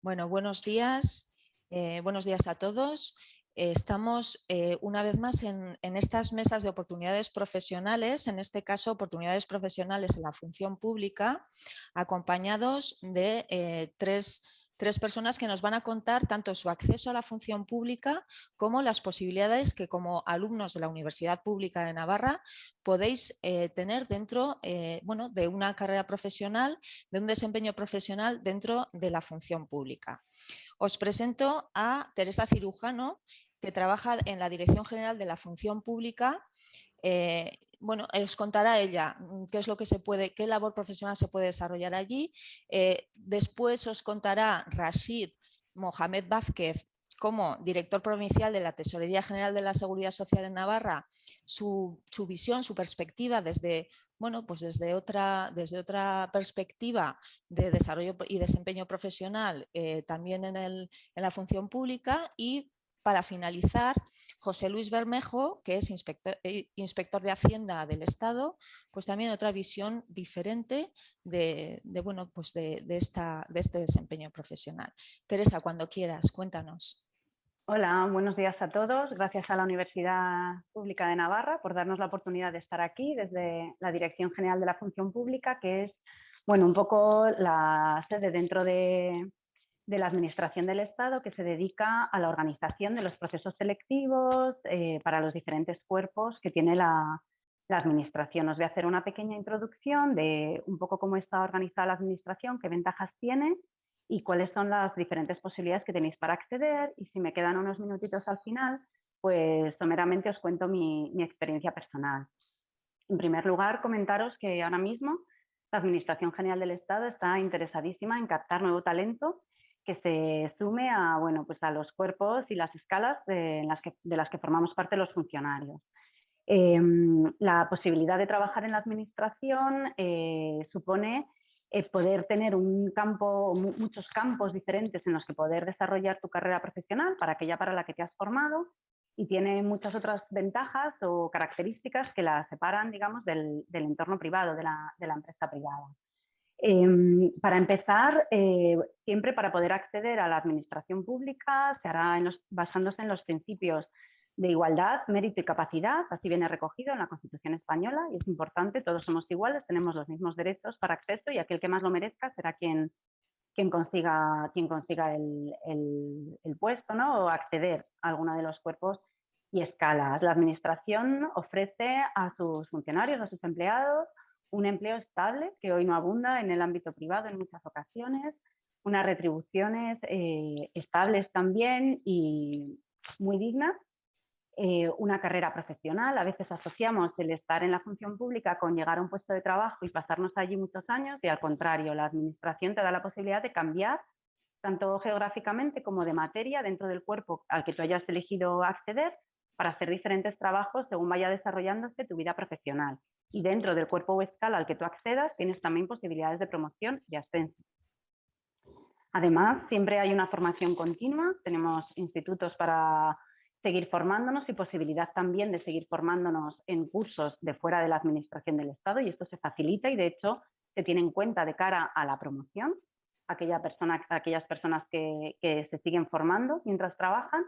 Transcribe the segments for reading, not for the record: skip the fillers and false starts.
Bueno, buenos días a todos. Estamos una vez más en estas mesas de oportunidades profesionales, en este caso oportunidades profesionales en la función pública, acompañados de tres personas que nos van a contar tanto su acceso a la función pública como las posibilidades que como alumnos de la Universidad Pública de Navarra podéis tener dentro de una carrera profesional, de un desempeño profesional dentro de la función pública. Os presento a Teresa Cirujano, que trabaja en la Dirección General de la Función Pública. Os contará ella qué es lo que qué labor profesional se puede desarrollar allí. Después os contará Rashid Mohamed Vázquez, como director provincial de la Tesorería General de la Seguridad Social en Navarra, su visión, su perspectiva desde otra perspectiva de desarrollo y desempeño profesional, también en la función pública. Y para finalizar, José Luis Bermejo, que es inspector de Hacienda del Estado, pues también otra visión diferente de este desempeño profesional. Teresa, cuando quieras, cuéntanos. Hola, buenos días a todos. Gracias a la Universidad Pública de Navarra por darnos la oportunidad de estar aquí desde la Dirección General de la Función Pública, que es un poco la sede dentro de la Administración del Estado, que se dedica a la organización de los procesos selectivos para los diferentes cuerpos que tiene la Administración. Os voy a hacer una pequeña introducción de un poco cómo está organizada la Administración, qué ventajas tiene y cuáles son las diferentes posibilidades que tenéis para acceder, y si me quedan unos minutitos al final, pues someramente os cuento mi experiencia personal. En primer lugar, comentaros que ahora mismo la Administración General del Estado está interesadísima en captar nuevo talento que se sume a los cuerpos y las escalas de las que formamos parte los funcionarios. La posibilidad de trabajar en la Administración supone poder tener un campo, muchos campos diferentes en los que poder desarrollar tu carrera profesional para aquella para la que te has formado, y tiene muchas otras ventajas o características que la separan, digamos, del entorno privado, de la empresa privada. Para empezar, siempre para poder acceder a la administración pública se hará basándose en los principios de igualdad, mérito y capacidad. Así viene recogido en la Constitución española, y es importante: todos somos iguales, tenemos los mismos derechos para acceso, y aquel que más lo merezca será quien consiga el puesto, ¿no? O acceder a alguno de los cuerpos y escalas. La Administración ofrece a sus funcionarios, a sus empleados, un empleo estable, que hoy no abunda en el ámbito privado en muchas ocasiones, unas retribuciones estables también y muy dignas, una carrera profesional. A veces asociamos el estar en la función pública con llegar a un puesto de trabajo y pasarnos allí muchos años, y al contrario, la Administración te da la posibilidad de cambiar tanto geográficamente como de materia dentro del cuerpo al que tú hayas elegido acceder, para hacer diferentes trabajos según vaya desarrollándose tu vida profesional. Y dentro del cuerpo o escala al que tú accedas tienes también posibilidades de promoción y ascenso. Además, siempre hay una formación continua, tenemos institutos para seguir formándonos y posibilidad también de seguir formándonos en cursos de fuera de la Administración del Estado, y esto se facilita y de hecho se tiene en cuenta de cara a la promoción, aquellas personas que se siguen formando mientras trabajan.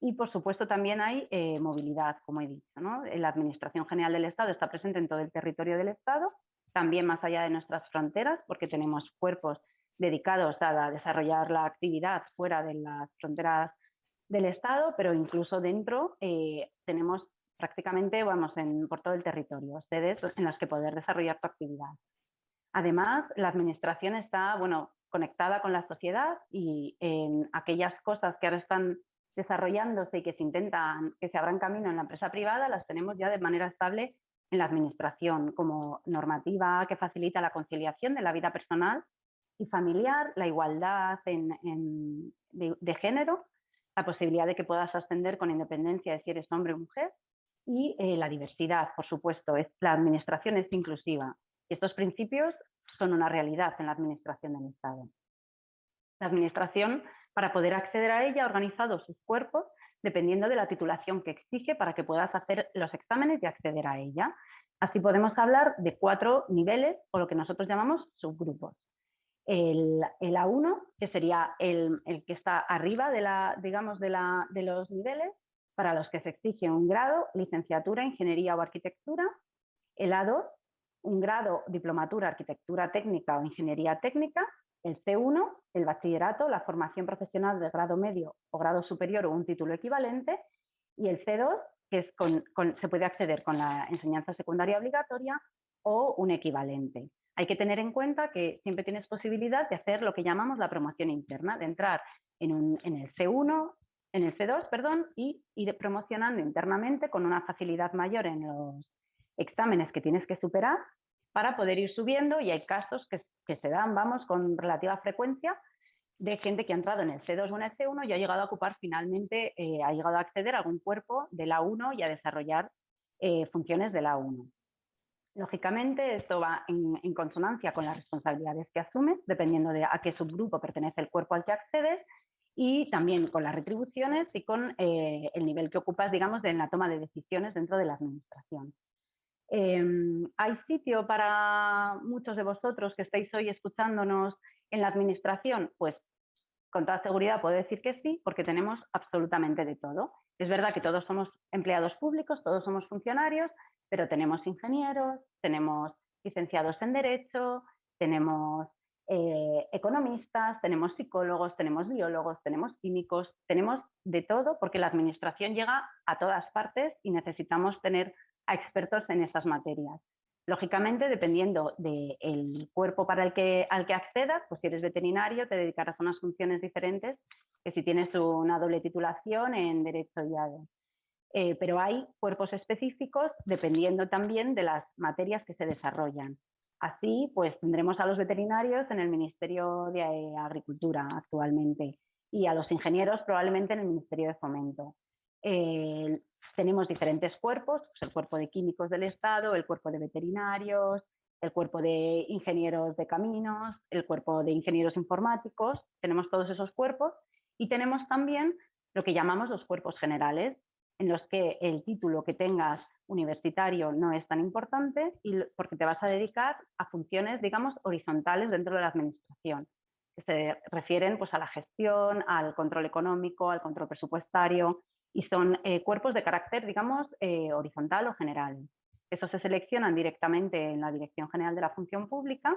Y por supuesto también hay movilidad, como he dicho, ¿no? La Administración General del Estado está presente en todo el territorio del Estado, también más allá de nuestras fronteras, porque tenemos cuerpos dedicados a desarrollar la actividad fuera de las fronteras del Estado, pero incluso dentro tenemos prácticamente, por todo el territorio, sedes en las que poder desarrollar tu actividad. Además, la Administración está conectada con la sociedad, y en aquellas cosas que ahora están desarrollándose y que se abran camino en la empresa privada, las tenemos ya de manera estable en la Administración, como normativa que facilita la conciliación de la vida personal y familiar, la igualdad de género, la posibilidad de que puedas ascender con independencia de si eres hombre o mujer, y la diversidad, por supuesto. La Administración es inclusiva, y estos principios son una realidad en la Administración del Estado. La Administración, para poder acceder a ella, ha organizado sus cuerpos dependiendo de la titulación que exige para que puedas hacer los exámenes y acceder a ella. Así podemos hablar de 4 niveles, o lo que nosotros llamamos subgrupos. el A1, que sería el que está arriba de los niveles, para los que se exige un grado, licenciatura, ingeniería o arquitectura. El A2, un grado, diplomatura, arquitectura técnica o ingeniería técnica. El C1, el bachillerato, la formación profesional de grado medio o grado superior o un título equivalente. Y el C2, que es se puede acceder con la enseñanza secundaria obligatoria o un equivalente. Hay que tener en cuenta que siempre tienes posibilidad de hacer lo que llamamos la promoción interna, de entrar en el C1, en el C2, perdón, y ir promocionando internamente con una facilidad mayor en los exámenes que tienes que superar para poder ir subiendo, y hay casos que se dan, vamos, con relativa frecuencia, de gente que ha entrado en el C2 o en el C1 y ha llegado a ocupar finalmente, ha llegado a acceder a algún cuerpo del A1 y a desarrollar funciones del A1. Lógicamente, esto va en consonancia con las responsabilidades que asumes, dependiendo de a qué subgrupo pertenece el cuerpo al que accedes, y también con las retribuciones y con el nivel que ocupas, digamos, en la toma de decisiones dentro de la administración. ¿Hay sitio para muchos de vosotros que estáis hoy escuchándonos en la administración? Pues con toda seguridad puedo decir que sí, porque tenemos absolutamente de todo. Es verdad que todos somos empleados públicos, todos somos funcionarios, pero tenemos ingenieros, tenemos licenciados en Derecho, tenemos economistas, tenemos psicólogos, tenemos biólogos, tenemos químicos, tenemos de todo, porque la administración llega a todas partes y necesitamos tener a expertos en esas materias. Lógicamente, dependiendo del cuerpo al que accedas, pues si eres veterinario te dedicarás a unas funciones diferentes que si tienes una doble titulación en Derecho y ADE. Pero hay cuerpos específicos dependiendo también de las materias que se desarrollan. Así, pues tendremos a los veterinarios en el Ministerio de Agricultura actualmente y a los ingenieros probablemente en el Ministerio de Fomento. Tenemos diferentes cuerpos, pues el cuerpo de químicos del Estado, el cuerpo de veterinarios, el cuerpo de ingenieros de caminos, el cuerpo de ingenieros informáticos, tenemos todos esos cuerpos, y tenemos también lo que llamamos los cuerpos generales, en los que el título que tengas universitario no es tan importante porque te vas a dedicar a funciones, digamos, horizontales dentro de la administración, que se refieren pues a la gestión, al control económico, al control presupuestario, y son cuerpos de carácter, digamos, horizontal o general. Esos se seleccionan directamente en la Dirección General de la Función Pública,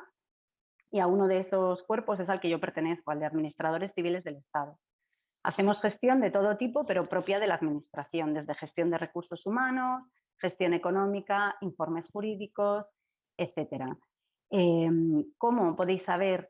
y a uno de esos cuerpos es al que yo pertenezco, al de Administradores Civiles del Estado. Hacemos gestión de todo tipo, pero propia de la administración, desde gestión de recursos humanos, gestión económica, informes jurídicos, etc. ¿Cómo podéis saber,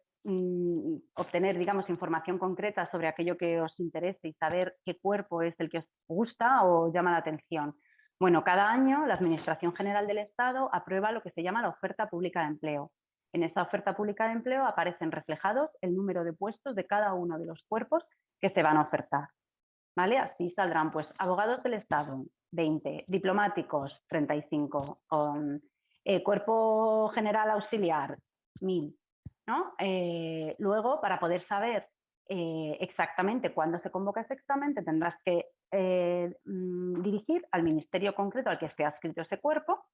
obtener, digamos, información concreta sobre aquello que os interese y saber qué cuerpo es el que os gusta o llama la atención? Bueno, cada año la Administración General del Estado aprueba lo que se llama la oferta pública de empleo. En esa oferta pública de empleo aparecen reflejados el número de puestos de cada uno de los cuerpos que se van a ofertar, ¿vale? Así saldrán, pues, abogados del Estado, 20, diplomáticos, 35, cuerpo general auxiliar, 1000, ¿no? Luego, para poder saber exactamente cuándo se convoca ese examen, te tendrás que dirigir al ministerio concreto al que esté adscrito ese cuerpo,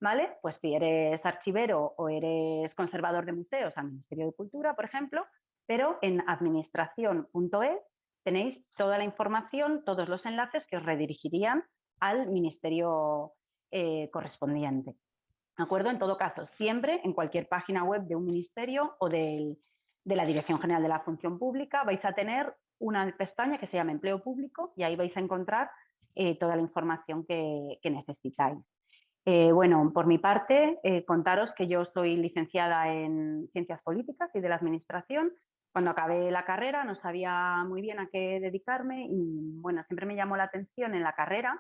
¿vale? Pues si eres archivero o eres conservador de museos, al Ministerio de Cultura, por ejemplo, pero en administración.es tenéis toda la información, todos los enlaces que os redirigirían al ministerio correspondiente. ¿De acuerdo? En todo caso, siempre en cualquier página web de un ministerio o de la Dirección General de la Función Pública vais a tener una pestaña que se llama Empleo Público, y ahí vais a encontrar toda la información que necesitáis. Bueno, por mi parte, contaros que yo soy licenciada en Ciencias Políticas y de la Administración. Cuando acabé la carrera no sabía muy bien a qué dedicarme y, bueno, siempre me llamó la atención en la carrera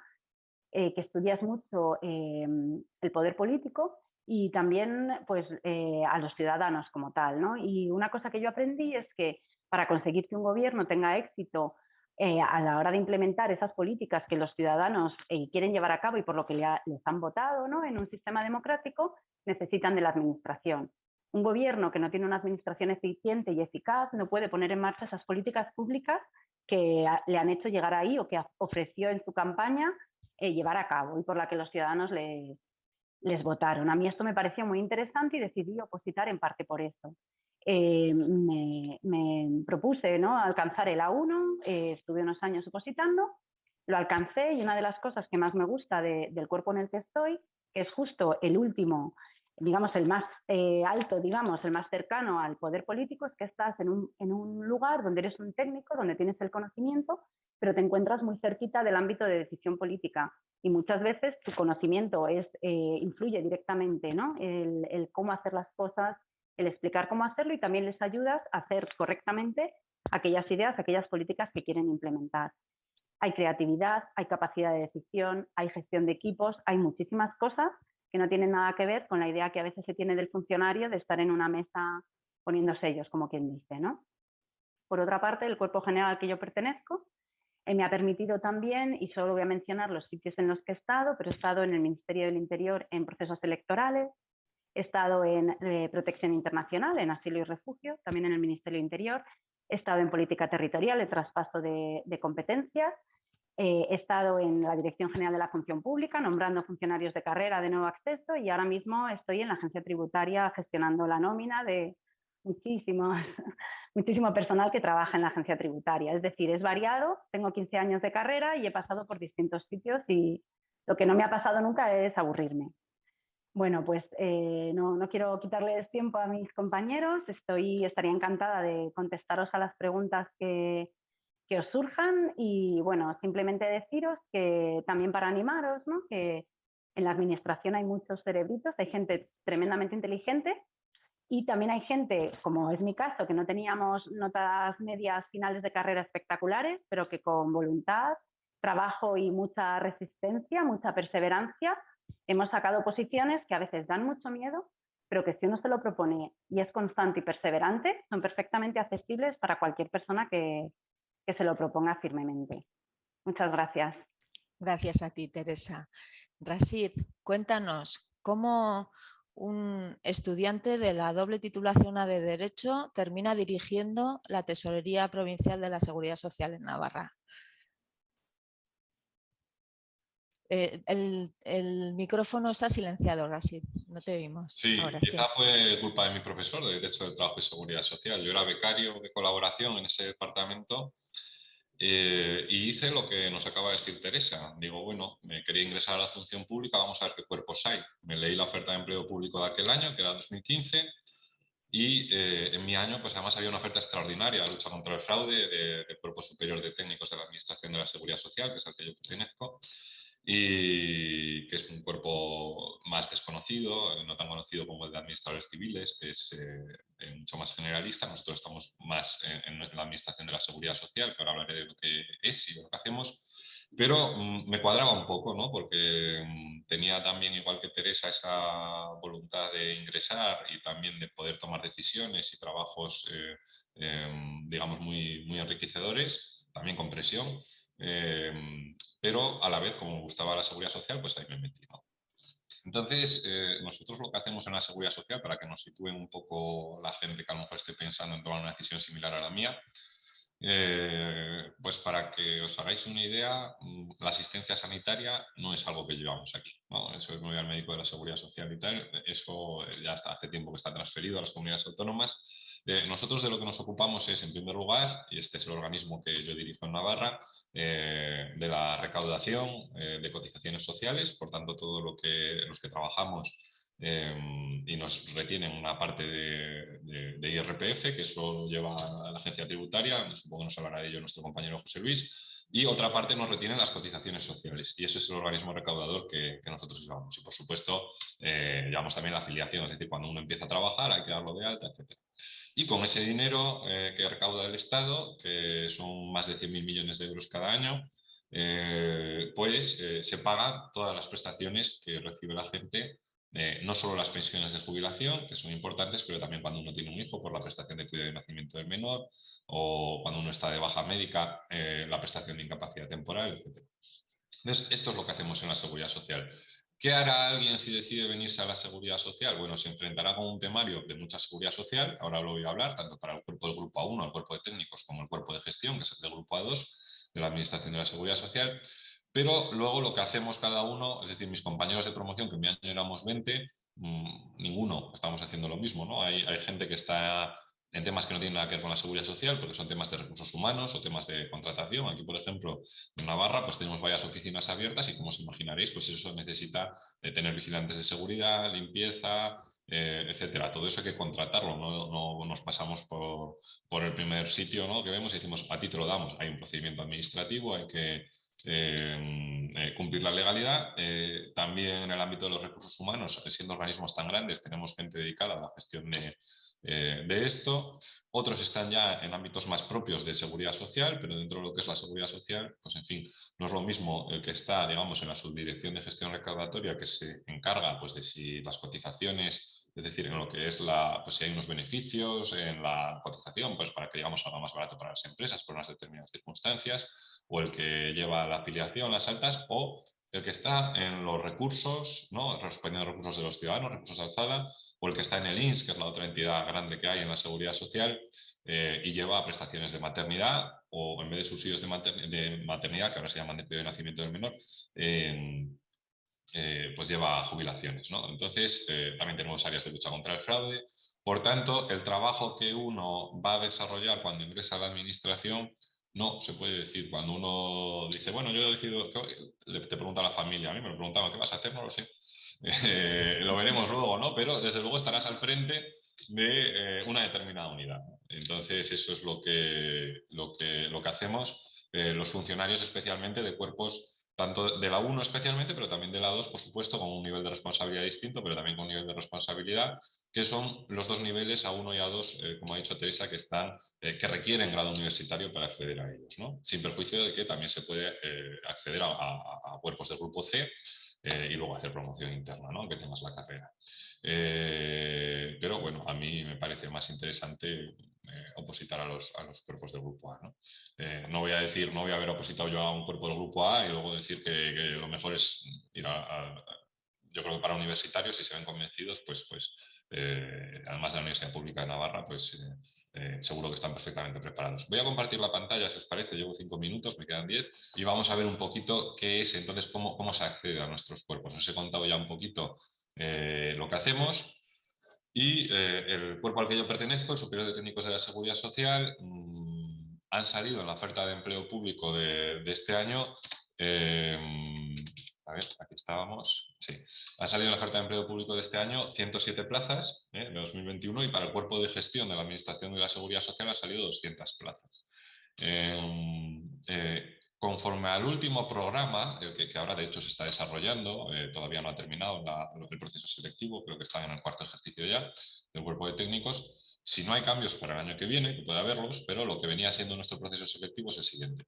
que estudias mucho el poder político y también, pues, a los ciudadanos como tal, ¿no? Y una cosa que yo aprendí es que para conseguir que un gobierno tenga éxito a la hora de implementar esas políticas que los ciudadanos quieren llevar a cabo y por lo que les han votado, ¿no?, en un sistema democrático, necesitan de la administración. Un gobierno que no tiene una administración eficiente y eficaz no puede poner en marcha esas políticas públicas que le han hecho llegar ahí o que ofreció en su campaña llevar a cabo y por la que los ciudadanos les votaron. A mí esto me pareció muy interesante y decidí opositar en parte por eso. me propuse, ¿no?, alcanzar el A1, estuve unos años opositando, lo alcancé, y una de las cosas que más me gusta del cuerpo en el que estoy, que es justo el último, digamos, el más alto, digamos, el más cercano al poder político, es que estás en un lugar donde eres un técnico, donde tienes el conocimiento, pero te encuentras muy cerquita del ámbito de decisión política. Y muchas veces tu conocimiento influye directamente, ¿no?, el cómo hacer las cosas, el explicar cómo hacerlo, y también les ayudas a hacer correctamente aquellas ideas, aquellas políticas que quieren implementar. Hay creatividad, hay capacidad de decisión, hay gestión de equipos, hay muchísimas cosas que no tienen nada que ver con la idea que a veces se tiene del funcionario de estar en una mesa poniendo sellos, como quien dice, ¿no? Por otra parte, el cuerpo general al que yo pertenezco me ha permitido también, y solo voy a mencionar los sitios en los que he estado, pero he estado en el Ministerio del Interior en procesos electorales, he estado en protección internacional, en asilo y refugio, también en el Ministerio del Interior, he estado en política territorial, el traspaso de competencias, he estado en la Dirección General de la Función Pública, nombrando funcionarios de carrera de nuevo acceso, y ahora mismo estoy en la Agencia Tributaria gestionando la nómina de muchísimo personal que trabaja en la Agencia Tributaria. Es decir, es variado, tengo 15 años de carrera y he pasado por distintos sitios, y lo que no me ha pasado nunca es aburrirme. Bueno, pues no quiero quitarles tiempo a mis compañeros, estaría encantada de contestaros a las preguntas que os surjan, y bueno, simplemente deciros que también para animaros, ¿no?, que en la administración hay muchos cerebritos, hay gente tremendamente inteligente, y también hay gente, como es mi caso, que no teníamos notas medias finales de carrera espectaculares, pero que con voluntad, trabajo y mucha resistencia, mucha perseverancia, hemos sacado posiciones que a veces dan mucho miedo, pero que si uno se lo propone y es constante y perseverante, son perfectamente accesibles para cualquier persona que se lo proponga firmemente. Muchas gracias. Gracias a ti, Teresa. Rashid, cuéntanos cómo un estudiante de la doble titulación A de Derecho termina dirigiendo la Tesorería Provincial de la Seguridad Social en Navarra. El micrófono está silenciado, Rashid, no te oímos. Sí, ahora quizá sí. Fue culpa de mi profesor de Derecho del Trabajo y Seguridad Social. Yo era becario de colaboración en ese departamento y hice lo que nos acaba de decir Teresa. Digo, bueno, me quería ingresar a la función pública, vamos a ver qué cuerpos hay. Me leí la oferta de empleo público de aquel año, que era 2015, y en mi año pues además había una oferta extraordinaria, lucha contra el fraude, del Cuerpo Superior de Técnicos de la Administración de la Seguridad Social, que es al que yo pertenezco, y que es un cuerpo más desconocido, no tan conocido como el de administradores civiles, que es mucho más generalista. Nosotros estamos más en la Administración de la Seguridad Social, que ahora hablaré de lo que es y de lo que hacemos, pero me cuadraba un poco, ¿no?, porque tenía también, igual que Teresa, esa voluntad de ingresar y también de poder tomar decisiones y trabajos, digamos, muy, muy enriquecedores, también con presión. Pero a la vez, como me gustaba la seguridad social, pues ahí me metí, ¿no? Entonces, nosotros lo que hacemos en la seguridad social, para que nos sitúen un poco la gente que a lo mejor esté pensando en tomar una decisión similar a la mía, pues para que os hagáis una idea, la asistencia sanitaria no es algo que llevamos aquí, ¿no? Eso es muy al médico de la seguridad social y tal, eso ya está, hace tiempo que está transferido a las comunidades autónomas. Nosotros de lo que nos ocupamos es, en primer lugar, y este es el organismo que yo dirijo en Navarra, de la recaudación de cotizaciones sociales, por tanto, todo lo que los que trabajamos y nos retienen una parte de IRPF, que eso lleva a la agencia tributaria, supongo que nos hablará de ello nuestro compañero José Luis, y otra parte nos retienen las cotizaciones sociales, y ese es el organismo recaudador que nosotros llevamos. Y por supuesto, llevamos también la afiliación, es decir, cuando uno empieza a trabajar hay que darlo de alta, etc. Y con ese dinero que recauda el Estado, que son más de 100.000 millones de euros cada año, se pagan todas las prestaciones que recibe la gente, no solo las pensiones de jubilación, que son importantes, pero también cuando uno tiene un hijo por la prestación de cuidado y nacimiento del menor, o cuando uno está de baja médica, la prestación de incapacidad temporal, etc. Entonces, esto es lo que hacemos en la seguridad social. ¿Qué hará alguien si decide venirse a la seguridad social? Bueno, se enfrentará con un temario de mucha seguridad social, ahora lo voy a hablar, tanto para el cuerpo del grupo A1, el cuerpo de técnicos, como el cuerpo de gestión, que es el del grupo A2, de la Administración de la Seguridad Social. Pero luego lo que hacemos cada uno, es decir, mis compañeros de promoción, que en mi año éramos 20, ninguno estamos haciendo lo mismo, ¿no? Hay gente que está en temas que no tienen nada que ver con la seguridad social, porque son temas de recursos humanos o temas de contratación. Aquí, por ejemplo, en Navarra, pues tenemos varias oficinas abiertas y, como os imaginaréis, pues eso necesita tener vigilantes de seguridad, limpieza, etcétera. Todo eso hay que contratarlo, no nos pasamos por el primer sitio, ¿no?, que vemos y decimos, a ti te lo damos. Hay un procedimiento administrativo, hay que cumplir la legalidad. También en el ámbito de los recursos humanos, siendo organismos tan grandes, tenemos gente dedicada a la gestión de esto. Otros están ya en ámbitos más propios de seguridad social, pero dentro de lo que es la seguridad social, pues en fin, no es lo mismo el que está, digamos, en la subdirección de gestión recaudatoria, que se encarga pues de si las cotizaciones, es decir, en lo que es pues si hay unos beneficios en la cotización, pues para que, digamos, salga más barato para las empresas por unas determinadas circunstancias, o el que lleva la afiliación, las altas, o el que está en los recursos, ¿no?, respondiendo a los recursos de los ciudadanos, recursos de alzada, o el que está en el INS, que es la otra entidad grande que hay en la seguridad social, y lleva prestaciones de maternidad, o en vez de subsidios de maternidad, que ahora se llaman de periodo de nacimiento del menor, pues lleva jubilaciones, ¿no? Entonces, también tenemos áreas de lucha contra el fraude. Por tanto, el trabajo que uno va a desarrollar cuando ingresa a la administración no se puede decir. Cuando uno dice, bueno, yo he decidido, te pregunta a la familia, a mí me lo preguntaban, ¿qué vas a hacer? No lo sé. Lo veremos luego, ¿no? Pero desde luego estarás al frente de una determinada unidad. Entonces, eso es lo que hacemos los funcionarios, especialmente de cuerpos, tanto de la 1 especialmente, pero también de la 2, por supuesto, con un nivel de responsabilidad distinto, pero también con un nivel de responsabilidad, que son los dos niveles, A1 y A2, como ha dicho Teresa, que requieren grado universitario para acceder a ellos, ¿no? Sin perjuicio de que también se puede acceder a cuerpos del grupo C, y luego hacer promoción interna, ¿no?, que tengas la carrera. Pero bueno, a mí me parece más interesante opositar a los cuerpos del grupo A, ¿no? No voy a haber opositado yo a un cuerpo del grupo A y luego decir que lo mejor es ir yo creo que para universitarios, si se ven convencidos, pues además de la Universidad Pública de Navarra, pues seguro que están perfectamente preparados. Voy a compartir la pantalla, si os parece, llevo 5 minutos, me quedan 10, y vamos a ver un poquito qué es, entonces, cómo se accede a nuestros cuerpos. Os he contado ya un poquito lo que hacemos. Y el cuerpo al que yo pertenezco, el Superior de Técnicos de la Seguridad Social, han salido en la oferta de empleo público de este año. A ver, aquí estábamos. Sí, han salido en la oferta de empleo público de este año 107 plazas de 2021, y para el cuerpo de gestión de la Administración de la Seguridad Social han salido 200 plazas. Conforme al último programa, que ahora de hecho se está desarrollando, todavía no ha terminado el proceso selectivo, creo que están en el 4º ejercicio ya del cuerpo de técnicos. Si no hay cambios para el año que viene, que puede haberlos, pero lo que venía siendo nuestro proceso selectivo es el siguiente.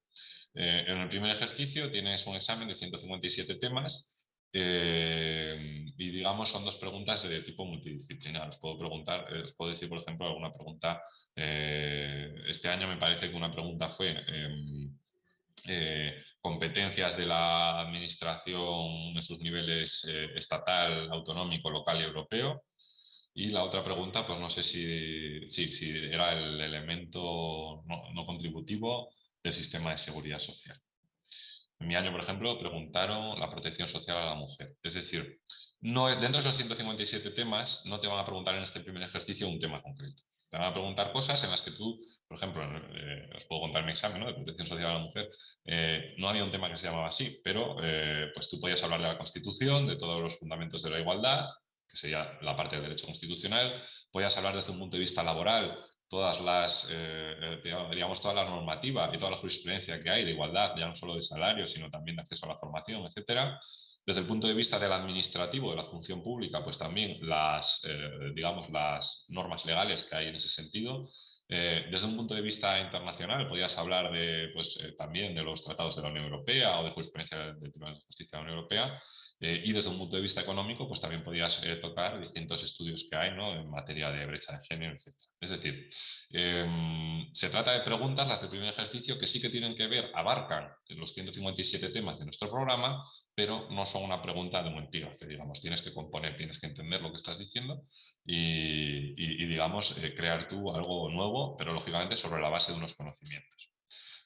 En el primer ejercicio tienes un examen de 157 temas, y digamos son 2 preguntas de tipo multidisciplinar. Os puedo decir, por ejemplo, alguna pregunta. Este año me parece que una pregunta fue competencias de la administración en sus niveles estatal, autonómico, local y europeo. Y la otra pregunta, pues no sé si era el elemento no contributivo del sistema de seguridad social. En mi año, por ejemplo, preguntaron la protección social a la mujer. Es decir, dentro de esos 157 temas, no te van a preguntar en este primer ejercicio un tema concreto. Te van a preguntar cosas en las que tú, por ejemplo, os puedo contar mi examen, ¿no?, de protección social a la mujer. No había un tema que se llamaba así, pero pues tú podías hablar de la Constitución, de todos los fundamentos de la igualdad, que sería la parte del derecho constitucional. Podías hablar desde un punto de vista laboral, toda la normativa y toda la jurisprudencia que hay de igualdad, ya no solo de salario, sino también de acceso a la formación, etcétera. Desde el punto de vista del administrativo, de la función pública, pues también las normas legales que hay en ese sentido. Desde un punto de vista internacional, podías hablar también de los tratados de la Unión Europea o de jurisprudencia del Tribunal de Justicia de la Unión Europea. Y desde un punto de vista económico, pues también podías tocar distintos estudios que hay, ¿no?, en materia de brecha de género, etc. Es decir, se trata de preguntas, las del primer ejercicio, que sí que tienen que ver, abarcan los 157 temas de nuestro programa, pero no son una pregunta de un epígrafe, digamos. Tienes que componer, tienes que entender lo que estás diciendo y digamos, crear tú algo nuevo, pero lógicamente sobre la base de unos conocimientos.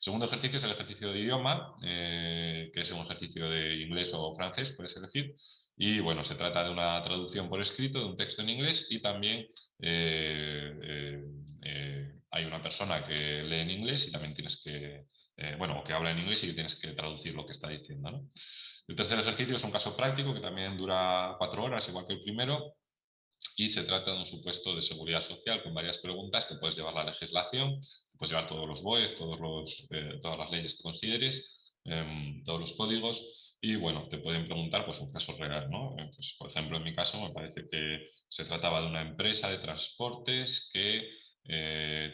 Segundo ejercicio es el ejercicio de idioma, que es un ejercicio de inglés o francés, puedes elegir. Y bueno, se trata de una traducción por escrito de un texto en inglés y también persona que lee en inglés y también tienes que, bueno, que habla en inglés y que tienes que traducir lo que está diciendo, ¿no? El tercer ejercicio es un caso práctico que también dura 4 horas, igual que el primero, y se trata de un supuesto de seguridad social con varias preguntas que puedes llevar la legislación, puedes llevar todos los BOEs, todas las leyes que consideres, todos los códigos, y bueno, te pueden preguntar pues un caso real, ¿no? Pues, por ejemplo, en mi caso me parece que se trataba de una empresa de transportes que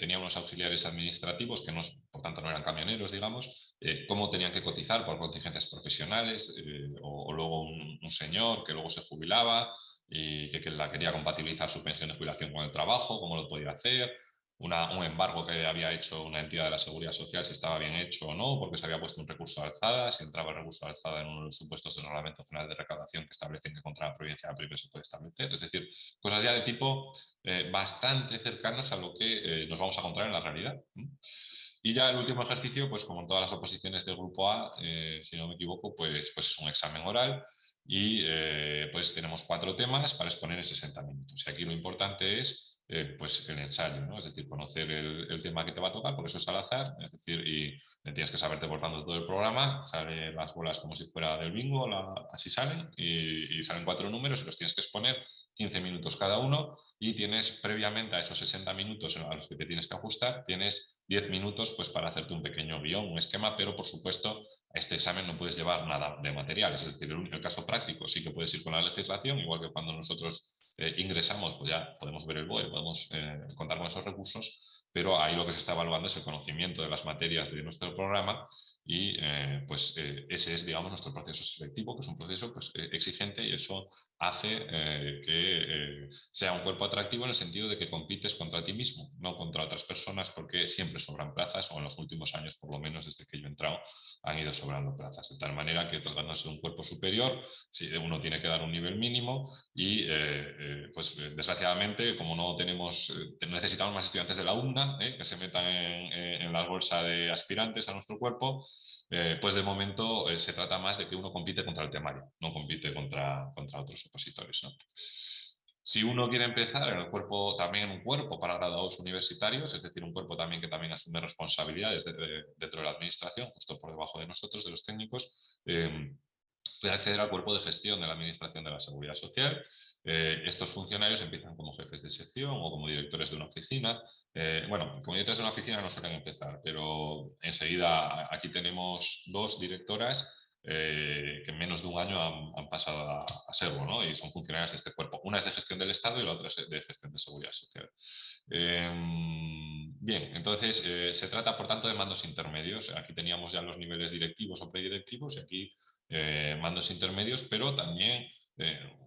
tenía unos auxiliares administrativos que no, por tanto no eran camioneros, digamos, cómo tenían que cotizar por contingencias profesionales, o luego un señor que luego se jubilaba y que la quería compatibilizar su pensión de jubilación con el trabajo, cómo lo podía hacer, un embargo que había hecho una entidad de la Seguridad Social, si estaba bien hecho o no, porque se había puesto un recurso de alzada, si entraba el recurso de alzada en uno de los supuestos del Reglamento General de Recaudación que establecen que contra la provincia de primer se puede establecer. Es decir, cosas ya de tipo bastante cercanos a lo que nos vamos a encontrar en la realidad. Y ya el último ejercicio, pues como en todas las oposiciones del grupo A, si no me equivoco, pues es un examen oral y pues tenemos 4 temas para exponer en 60 minutos. Y aquí lo importante es pues el ensayo, ¿no? Es decir, conocer el tema que te va a tocar, porque eso es al azar, es decir, y tienes que saberte por tanto todo el programa, salen las bolas como si fuera del bingo, así salen, y salen 4 números y los tienes que exponer 15 minutos cada uno, y tienes previamente a esos 60 minutos a los que te tienes que ajustar, tienes 10 minutos pues para hacerte un pequeño guión, un esquema, pero por supuesto a este examen no puedes llevar nada de materiales, es decir, el caso práctico sí que puedes ir con la legislación, igual que cuando nosotros ingresamos, pues ya podemos ver el BOE, podemos contar con esos recursos, pero ahí lo que se está evaluando es el conocimiento de las materias de nuestro programa y ese es, digamos, nuestro proceso selectivo, que es un proceso pues, exigente, y eso hace que sea un cuerpo atractivo en el sentido de que compites contra ti mismo, no contra otras personas, porque siempre sobran plazas, o en los últimos años, por lo menos desde que yo he entrado, han ido sobrando plazas, de tal manera que tratándose de un cuerpo superior, si uno tiene que dar un nivel mínimo y pues desgraciadamente, como no tenemos, necesitamos más estudiantes de la UNA que se metan en la bolsa de aspirantes a nuestro cuerpo, pues de momento se trata más de que uno compite contra el temario, no compite contra otros opositores, ¿no? Si uno quiere empezar en el cuerpo, también en un cuerpo para graduados universitarios, es decir, un cuerpo también que también asume responsabilidades dentro de la administración, justo por debajo de nosotros, de los técnicos, puede acceder al cuerpo de gestión de la Administración de la Seguridad Social. Estos funcionarios empiezan como jefes de sección o como directores de una oficina. Bueno, como directores de una oficina no suelen empezar, pero enseguida aquí tenemos 2 directoras que en menos de un año han pasado a serlo, ¿no? Y son funcionarias de este cuerpo. Una es de gestión del Estado y la otra es de gestión de seguridad social. Bien, entonces se trata por tanto de mandos intermedios. Aquí teníamos ya los niveles directivos o predirectivos y aquí mandos intermedios, pero también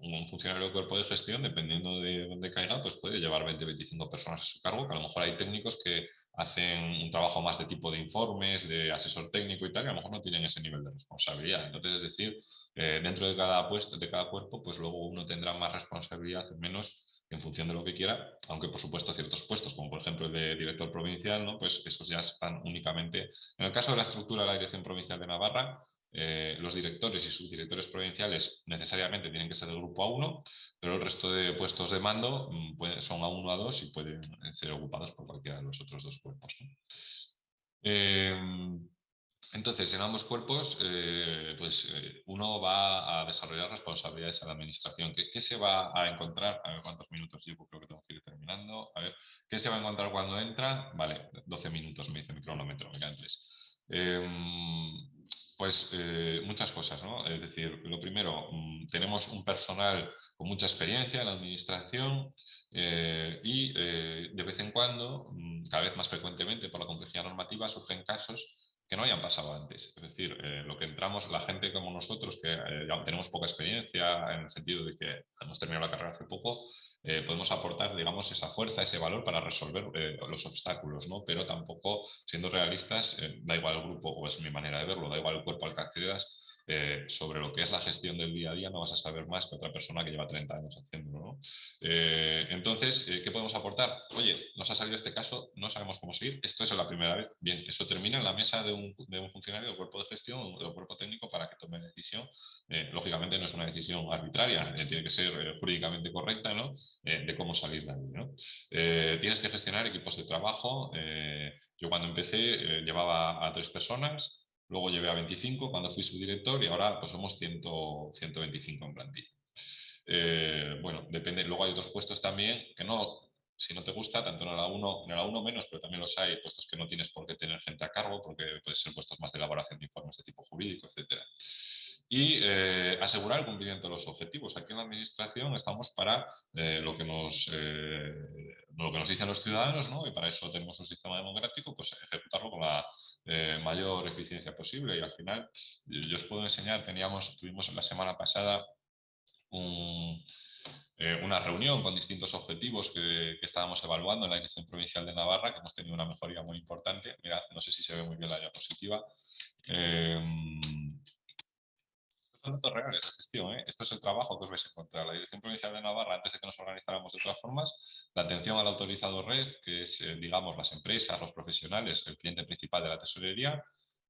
un funcionario del cuerpo de gestión, dependiendo de dónde caiga, pues puede llevar 20-25 personas a su cargo, que a lo mejor hay técnicos que hacen un trabajo más de tipo de informes, de asesor técnico y tal, y a lo mejor no tienen ese nivel de responsabilidad. Entonces, es decir, dentro de cada puesto, de cada cuerpo, pues luego uno tendrá más responsabilidad o menos en función de lo que quiera, aunque por supuesto ciertos puestos, como por ejemplo el de director provincial, ¿no? Pues esos ya están únicamente... En el caso de la estructura de la Dirección Provincial de Navarra, los directores y subdirectores provinciales necesariamente tienen que ser del grupo A1, pero el resto de puestos de mando son A1, A2 y pueden ser ocupados por cualquiera de los otros 2 cuerpos, ¿no? Entonces, en ambos cuerpos, uno va a desarrollar responsabilidades a la administración. ¿Qué se va a encontrar? A ver cuántos minutos llevo, creo que tengo que ir terminando. A ver, ¿qué se va a encontrar cuando entra? Vale, 12 minutos me dice mi cronómetro, me quedan 3. Muchas cosas, ¿no? Es decir, lo primero, tenemos un personal con mucha experiencia en la administración y de vez en cuando, cada vez más frecuentemente por la complejidad normativa, surgen casos que no hayan pasado antes. Es decir, lo que entramos, la gente como nosotros, que ya tenemos poca experiencia en el sentido de que hemos terminado la carrera hace poco, podemos aportar, digamos, esa fuerza, ese valor para resolver los obstáculos, ¿no? Pero tampoco, siendo realistas, da igual el grupo, o es mi manera de verlo, da igual el cuerpo al que accedas, sobre lo que es la gestión del día a día no vas a saber más que otra persona que lleva 30 años haciéndolo, ¿no? Entonces, ¿qué podemos aportar? Oye, nos ha salido este caso, no sabemos cómo seguir, esto es la primera vez. Bien, eso termina en la mesa de un funcionario del cuerpo de gestión o del cuerpo técnico para que tome decisión. Lógicamente no es una decisión arbitraria, tiene que ser jurídicamente correcta, ¿no? De cómo salir de ahí, ¿no? Tienes que gestionar equipos de trabajo. Yo cuando empecé llevaba a 3 personas, luego llevé a 25 cuando fui subdirector y ahora pues somos 125 en plantilla. Bueno, depende. Luego hay otros puestos también que no, si no te gusta, tanto en la 1 menos, pero también los hay puestos que no tienes por qué tener gente a cargo, porque pueden ser puestos más de elaboración de informes de tipo jurídico, etcétera. Y asegurar el cumplimiento de los objetivos. Aquí en la administración estamos para lo que nos dicen los ciudadanos, ¿no? Y para eso tenemos un sistema democrático, pues ejecutarlo con la mayor eficiencia posible. Y al final, yo os puedo enseñar, tuvimos la semana pasada una reunión con distintos objetivos que estábamos evaluando en la Dirección Provincial de Navarra, que hemos tenido una mejoría muy importante. Mira, no sé si se ve muy bien la diapositiva. Son datos reales de gestión, ¿eh? Esto es el trabajo que os vais a encontrar. La Dirección Provincial de Navarra, antes de que nos organizáramos de otras formas, la atención al autorizado red, que es, digamos, las empresas, los profesionales, el cliente principal de la tesorería,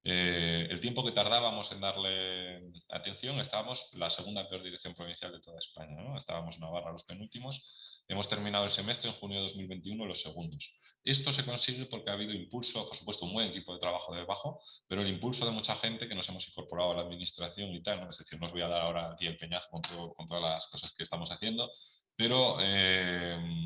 el tiempo que tardábamos en darle atención, estábamos la segunda peor dirección provincial de toda España, ¿no? Estábamos Navarra los penúltimos. Hemos terminado el semestre en junio de 2021 los segundos. Esto se consigue porque ha habido impulso, por supuesto, un buen equipo de trabajo debajo, pero el impulso de mucha gente que nos hemos incorporado a la administración y tal, ¿no? Es decir, no os voy a dar ahora aquí el peñazo con todas las cosas que estamos haciendo, pero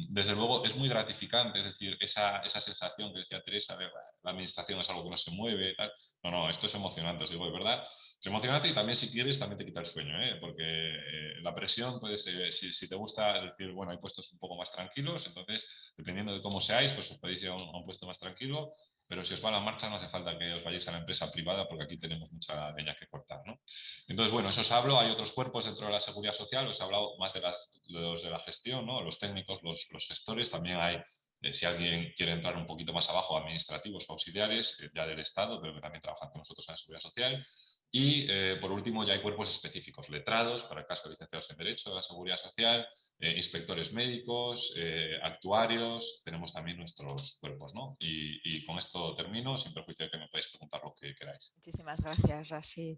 desde luego es muy gratificante, es decir, esa sensación que decía Teresa de la administración es algo que no se mueve y tal. No, esto es emocionante, os digo, de verdad. Es emocionante y también si quieres también te quita el sueño, ¿eh? Porque la presión, pues, si te gusta, es decir, bueno, hay puestos un poco más tranquilos, entonces, dependiendo de cómo seáis, pues os podéis ir a un puesto más tranquilo, pero si os va a la marcha no hace falta que os vayáis a la empresa privada porque aquí tenemos mucha leña que cortar, ¿no? Entonces, bueno, eso os hablo, hay otros cuerpos dentro de la seguridad social, os he hablado más de los de la gestión, ¿no? Los técnicos, los gestores, también hay si alguien quiere entrar un poquito más abajo, administrativos o auxiliares, ya del Estado, pero que también trabajan con nosotros en la Seguridad Social. Y por último ya hay cuerpos específicos, letrados, para el caso de licenciados en Derecho de la Seguridad Social, inspectores médicos, actuarios, tenemos también nuestros cuerpos, ¿no? Y con esto termino, sin perjuicio de que me podáis preguntar lo que queráis. Muchísimas gracias, Rashid.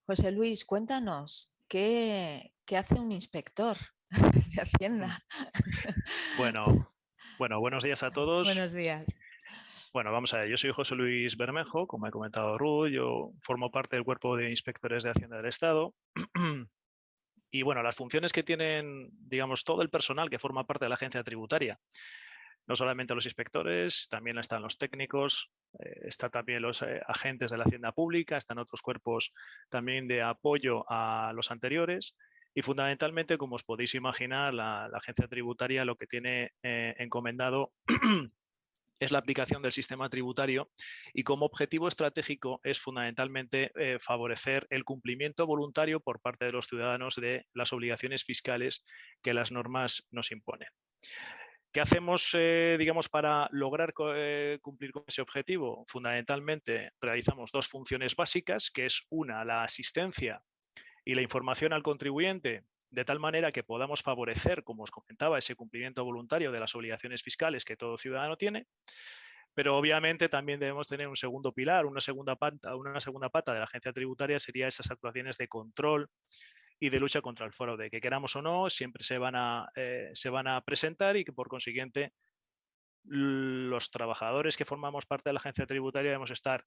José Luis, cuéntanos, ¿qué hace un inspector de Hacienda? Bueno, buenos días a todos. Buenos días. Bueno, vamos a ver. Yo soy José Luis Bermejo, como ha comentado Ruth. Yo formo parte del cuerpo de inspectores de Hacienda del Estado. Y bueno, las funciones que tienen, digamos, todo el personal que forma parte de la agencia tributaria. No solamente los inspectores, también están los técnicos, están también los agentes de la Hacienda Pública, están otros cuerpos también de apoyo a los anteriores. Y fundamentalmente, como os podéis imaginar, la agencia tributaria lo que tiene encomendado es la aplicación del sistema tributario y como objetivo estratégico es fundamentalmente favorecer el cumplimiento voluntario por parte de los ciudadanos de las obligaciones fiscales que las normas nos imponen. ¿Qué hacemos, digamos, para lograr cumplir con ese objetivo? Fundamentalmente realizamos dos funciones básicas, que es una, la asistencia y la información al contribuyente, de tal manera que podamos favorecer, como os comentaba, ese cumplimiento voluntario de las obligaciones fiscales que todo ciudadano tiene. Pero obviamente también debemos tener un segundo pilar, una segunda pata de la agencia tributaria sería esas actuaciones de control y de lucha contra el fraude, que queramos o no, siempre se van a presentar y que por consiguiente los trabajadores que formamos parte de la agencia tributaria debemos estar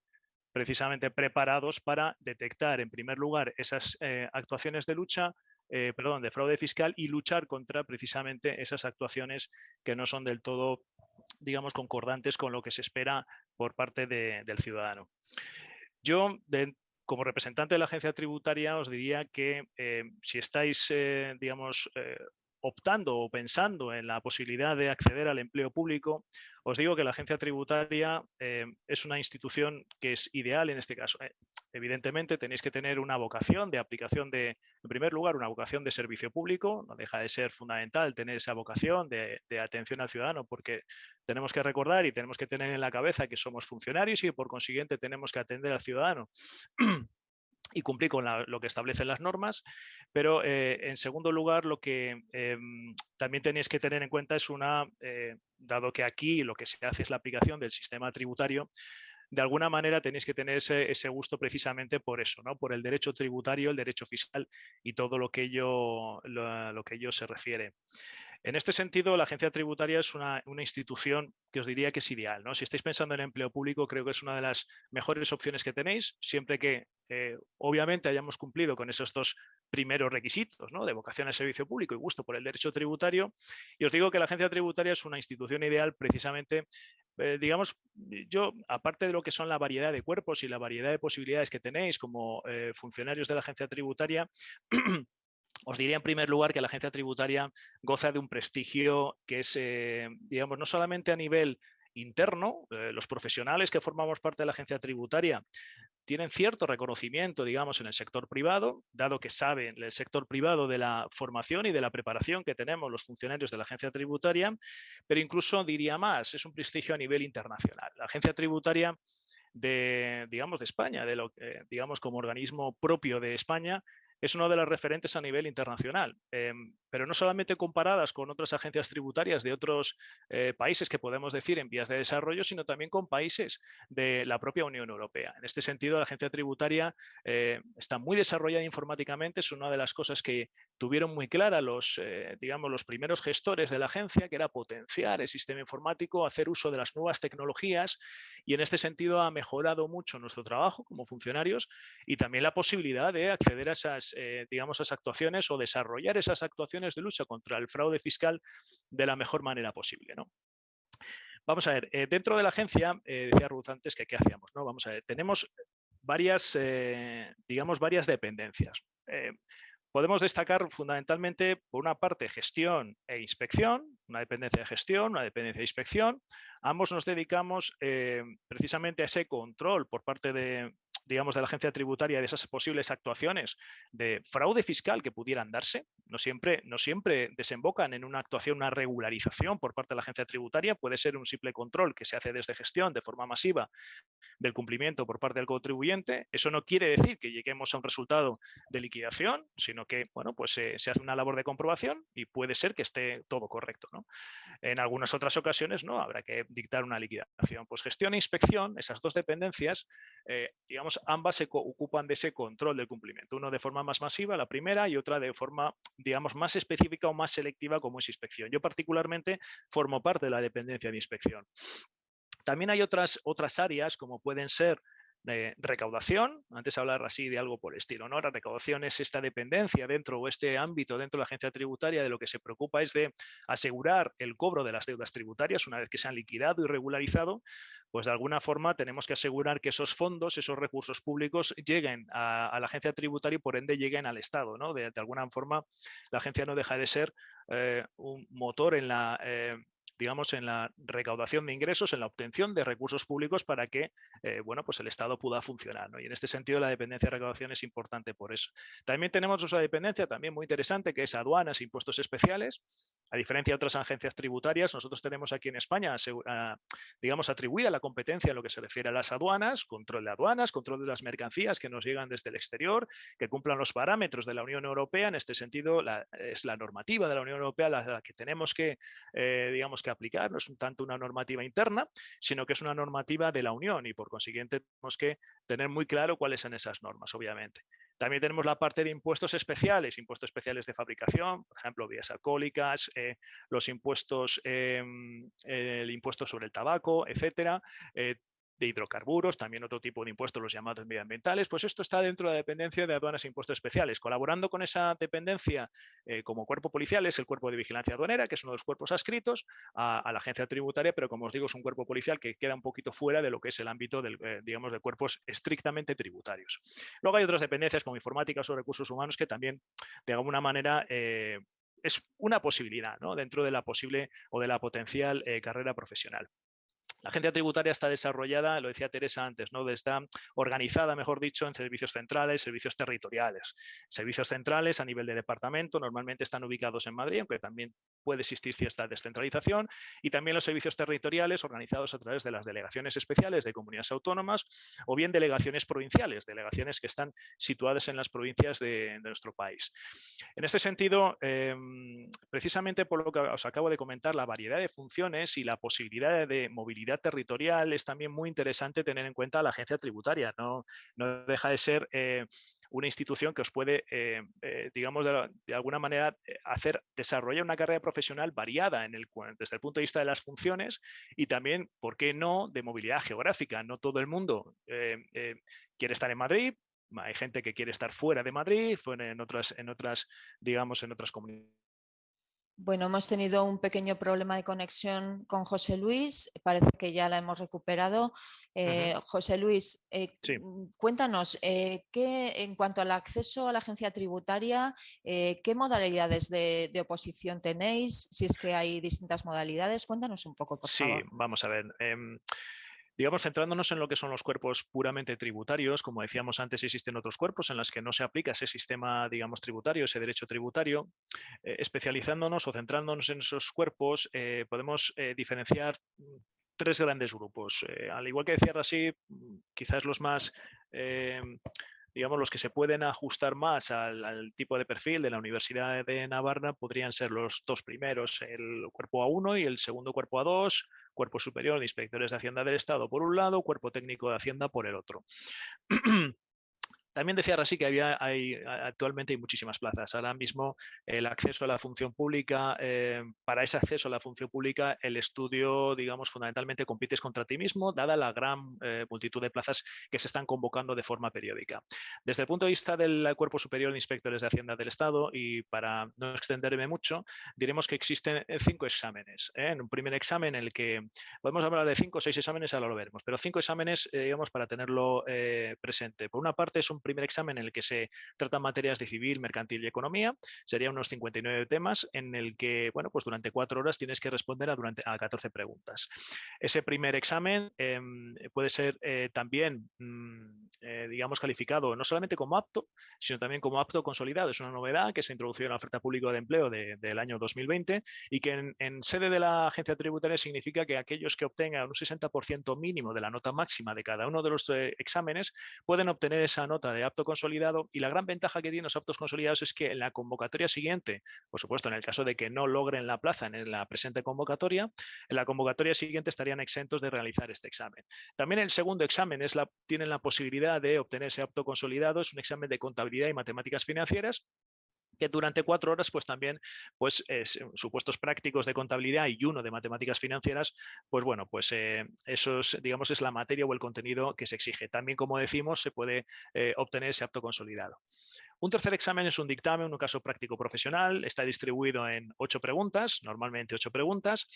precisamente preparados para detectar en primer lugar esas actuaciones de lucha, de fraude fiscal y luchar contra precisamente esas actuaciones que no son del todo, digamos, concordantes con lo que se espera por parte del ciudadano. Yo, como representante de la agencia tributaria, os diría que si estáis, digamos, optando o pensando en la posibilidad de acceder al empleo público, os digo que la agencia tributaria es una institución que es ideal en este caso. Evidentemente tenéis que tener una vocación de aplicación en primer lugar, una vocación de servicio público. No deja de ser fundamental tener esa vocación de atención al ciudadano, porque tenemos que recordar y tenemos que tener en la cabeza que somos funcionarios y por consiguiente tenemos que atender al ciudadano. y cumplir con lo que establecen las normas, pero en segundo lugar lo que también tenéis que tener en cuenta es dado que aquí lo que se hace es la aplicación del sistema tributario, de alguna manera tenéis que tener ese gusto precisamente por eso, ¿no? Por el derecho tributario, el derecho fiscal y todo lo que ello se refiere. En este sentido, la agencia tributaria es una institución que os diría que es ideal, ¿no? Si estáis pensando en empleo público, creo que es una de las mejores opciones que tenéis, siempre que obviamente hayamos cumplido con esos dos primeros requisitos, ¿no? De vocación al servicio público y gusto por el derecho tributario. Y os digo que la agencia tributaria es una institución ideal precisamente, digamos, yo, aparte de lo que son la variedad de cuerpos y la variedad de posibilidades que tenéis como funcionarios de la agencia tributaria, os diría en primer lugar que la agencia tributaria goza de un prestigio que es, digamos, no solamente a nivel interno, los profesionales que formamos parte de la agencia tributaria tienen cierto reconocimiento, digamos, en el sector privado, dado que saben el sector privado de la formación y de la preparación que tenemos los funcionarios de la agencia tributaria, pero incluso diría más, es un prestigio a nivel internacional. La agencia tributaria digamos, de España, digamos, como organismo propio de España, es uno de los referentes a nivel internacional, pero no solamente comparadas con otras agencias tributarias de otros países que podemos decir en vías de desarrollo, sino también con países de la propia Unión Europea. En este sentido, la agencia tributaria está muy desarrollada informáticamente, es una de las cosas que tuvieron muy clara digamos, los primeros gestores de la agencia, que era potenciar el sistema informático, hacer uso de las nuevas tecnologías, y en este sentido ha mejorado mucho nuestro trabajo como funcionarios y también la posibilidad de acceder a esas, digamos, esas actuaciones o desarrollar esas actuaciones de lucha contra el fraude fiscal de la mejor manera posible, ¿no? Vamos a ver, dentro de la agencia, decía Ruth antes que qué hacíamos, ¿no? Vamos a ver, tenemos varias, digamos, varias dependencias. Podemos destacar fundamentalmente, por una parte, gestión e inspección, una dependencia de gestión, una dependencia de inspección. Ambos nos dedicamos precisamente a ese control por parte digamos, de la agencia tributaria de esas posibles actuaciones de fraude fiscal que pudieran darse. No siempre desembocan en una actuación, una regularización por parte de la agencia tributaria. Puede ser un simple control que se hace desde gestión de forma masiva del cumplimiento por parte del contribuyente. Eso no quiere decir que lleguemos a un resultado de liquidación, sino que, bueno, pues se hace una labor de comprobación y puede ser que esté todo correcto, ¿no? En algunas otras ocasiones no, habrá que dictar una liquidación. Pues gestión e inspección, esas dos dependencias, digamos, ambas se ocupan de ese control del cumplimiento. Uno de forma más masiva, la primera, y otra de forma, digamos, más específica o más selectiva como es inspección. Yo particularmente formo parte de la dependencia de inspección. También hay otras áreas como pueden ser recaudación, antes hablar así de algo por el estilo, ¿no? La recaudación es esta dependencia dentro o este ámbito dentro de la agencia tributaria de lo que se preocupa es de asegurar el cobro de las deudas tributarias una vez que se han liquidado y regularizado, pues de alguna forma tenemos que asegurar que esos fondos, esos recursos públicos lleguen a la agencia tributaria y por ende lleguen al Estado, ¿no? De alguna forma la agencia no deja de ser un motor en la digamos, en la recaudación de ingresos, en la obtención de recursos públicos para que, bueno, pues el Estado pueda funcionar, ¿no? Y en este sentido la dependencia de recaudación es importante por eso. También tenemos otra dependencia también muy interesante que es aduanas e impuestos especiales. A diferencia de otras agencias tributarias, nosotros tenemos aquí en España, digamos, atribuida la competencia en lo que se refiere a las aduanas, control de aduanas, control de las mercancías que nos llegan desde el exterior, que cumplan los parámetros de la Unión Europea. En este sentido, es la normativa de la Unión Europea la que tenemos que, digamos, que aplicar. No es tanto una normativa interna, sino que es una normativa de la Unión y por consiguiente tenemos que tener muy claro cuáles son esas normas, obviamente. También tenemos la parte de impuestos especiales de fabricación, por ejemplo, bebidas alcohólicas, los impuestos, el impuesto sobre el tabaco, etcétera. De hidrocarburos, también otro tipo de impuestos, los llamados medioambientales, pues esto está dentro de la dependencia de aduanas e impuestos especiales. Colaborando con esa dependencia como cuerpo policial es el cuerpo de vigilancia aduanera, que es uno de los cuerpos adscritos a la agencia tributaria, pero como os digo es un cuerpo policial que queda un poquito fuera de lo que es el ámbito digamos, de cuerpos estrictamente tributarios. Luego hay otras dependencias como informáticas o recursos humanos que también de alguna manera es una posibilidad, ¿no? Dentro de la posible o de la potencial carrera profesional. La agencia tributaria está desarrollada, lo decía Teresa antes, ¿no? Está organizada, mejor dicho, en servicios centrales, servicios territoriales. Servicios centrales a nivel de departamento normalmente están ubicados en Madrid, aunque también puede existir cierta descentralización, y también los servicios territoriales organizados a través de las delegaciones especiales de comunidades autónomas o bien delegaciones provinciales, delegaciones que están situadas en las provincias de nuestro país. En este sentido, precisamente por lo que os acabo de comentar, la variedad de funciones y la posibilidad de movilidad territorial, es también muy interesante tener en cuenta a la agencia tributaria. No deja de ser una institución que os puede, digamos, de alguna manera desarrollar una carrera profesional variada desde el punto de vista de las funciones y también, ¿por qué no?, de movilidad geográfica. No todo el mundo quiere estar en Madrid. Hay gente que quiere estar fuera de Madrid, en otras comunidades. Bueno, hemos tenido un pequeño problema de conexión con José Luis, parece que ya la hemos recuperado. José Luis, Sí. Cuéntanos, en cuanto al acceso a la agencia tributaria, ¿qué modalidades de oposición tenéis? Si es que hay distintas modalidades, cuéntanos un poco, por favor. Sí, vamos a ver. Digamos, centrándonos en lo que son los cuerpos puramente tributarios, como decíamos antes, existen otros cuerpos en los que no se aplica ese sistema, digamos, tributario, ese derecho tributario. Especializándonos o centrándonos en esos cuerpos, podemos diferenciar tres grandes grupos. Al igual que decía Rasib, quizás los más, digamos, los que se pueden ajustar más al tipo de perfil de la Universidad de Navarra podrían ser los dos primeros, el cuerpo A1 y el segundo cuerpo A2, Cuerpo Superior de Inspectores de Hacienda del Estado por un lado, Cuerpo Técnico de Hacienda por el otro. También decía Rasib que actualmente hay muchísimas plazas. Ahora mismo el acceso a la función pública, para ese acceso a la función pública, el estudio, digamos, fundamentalmente compites contra ti mismo, dada la gran multitud de plazas que se están convocando de forma periódica. Desde el punto de vista del Cuerpo Superior de Inspectores de Hacienda del Estado, y para no extenderme mucho, diremos que existen 5 exámenes. En un primer examen en el que podemos hablar de 5 o 6 exámenes, ahora lo veremos, pero 5 exámenes, digamos, para tenerlo presente. Por una parte, es un primer examen en el que se tratan materias de civil, mercantil y economía. Serían unos 59 temas en el que, bueno, pues durante 4 horas tienes que responder a 14 preguntas. Ese primer examen puede ser también, digamos, calificado no solamente como apto, sino también como apto consolidado. Es una novedad que se introdució en la oferta pública de empleo del año 2020 y que en sede de la agencia tributaria significa que aquellos que obtengan un 60% mínimo de la nota máxima de cada uno de los exámenes pueden obtener esa nota de apto consolidado, y la gran ventaja que tienen los aptos consolidados es que en la convocatoria siguiente, por supuesto en el caso de que no logren la plaza en la presente convocatoria, en la convocatoria siguiente estarían exentos de realizar este examen. También el segundo examen tienen la posibilidad de obtener ese apto consolidado, es un examen de contabilidad y matemáticas financieras, que durante 4 horas pues también supuestos prácticos de contabilidad y uno de matemáticas financieras, pues bueno, pues eso digamos, es la materia o el contenido que se exige. También, como decimos, se puede obtener ese apto consolidado. Un tercer examen es un dictamen, un caso práctico profesional, está distribuido en 8 preguntas, normalmente 8 preguntas,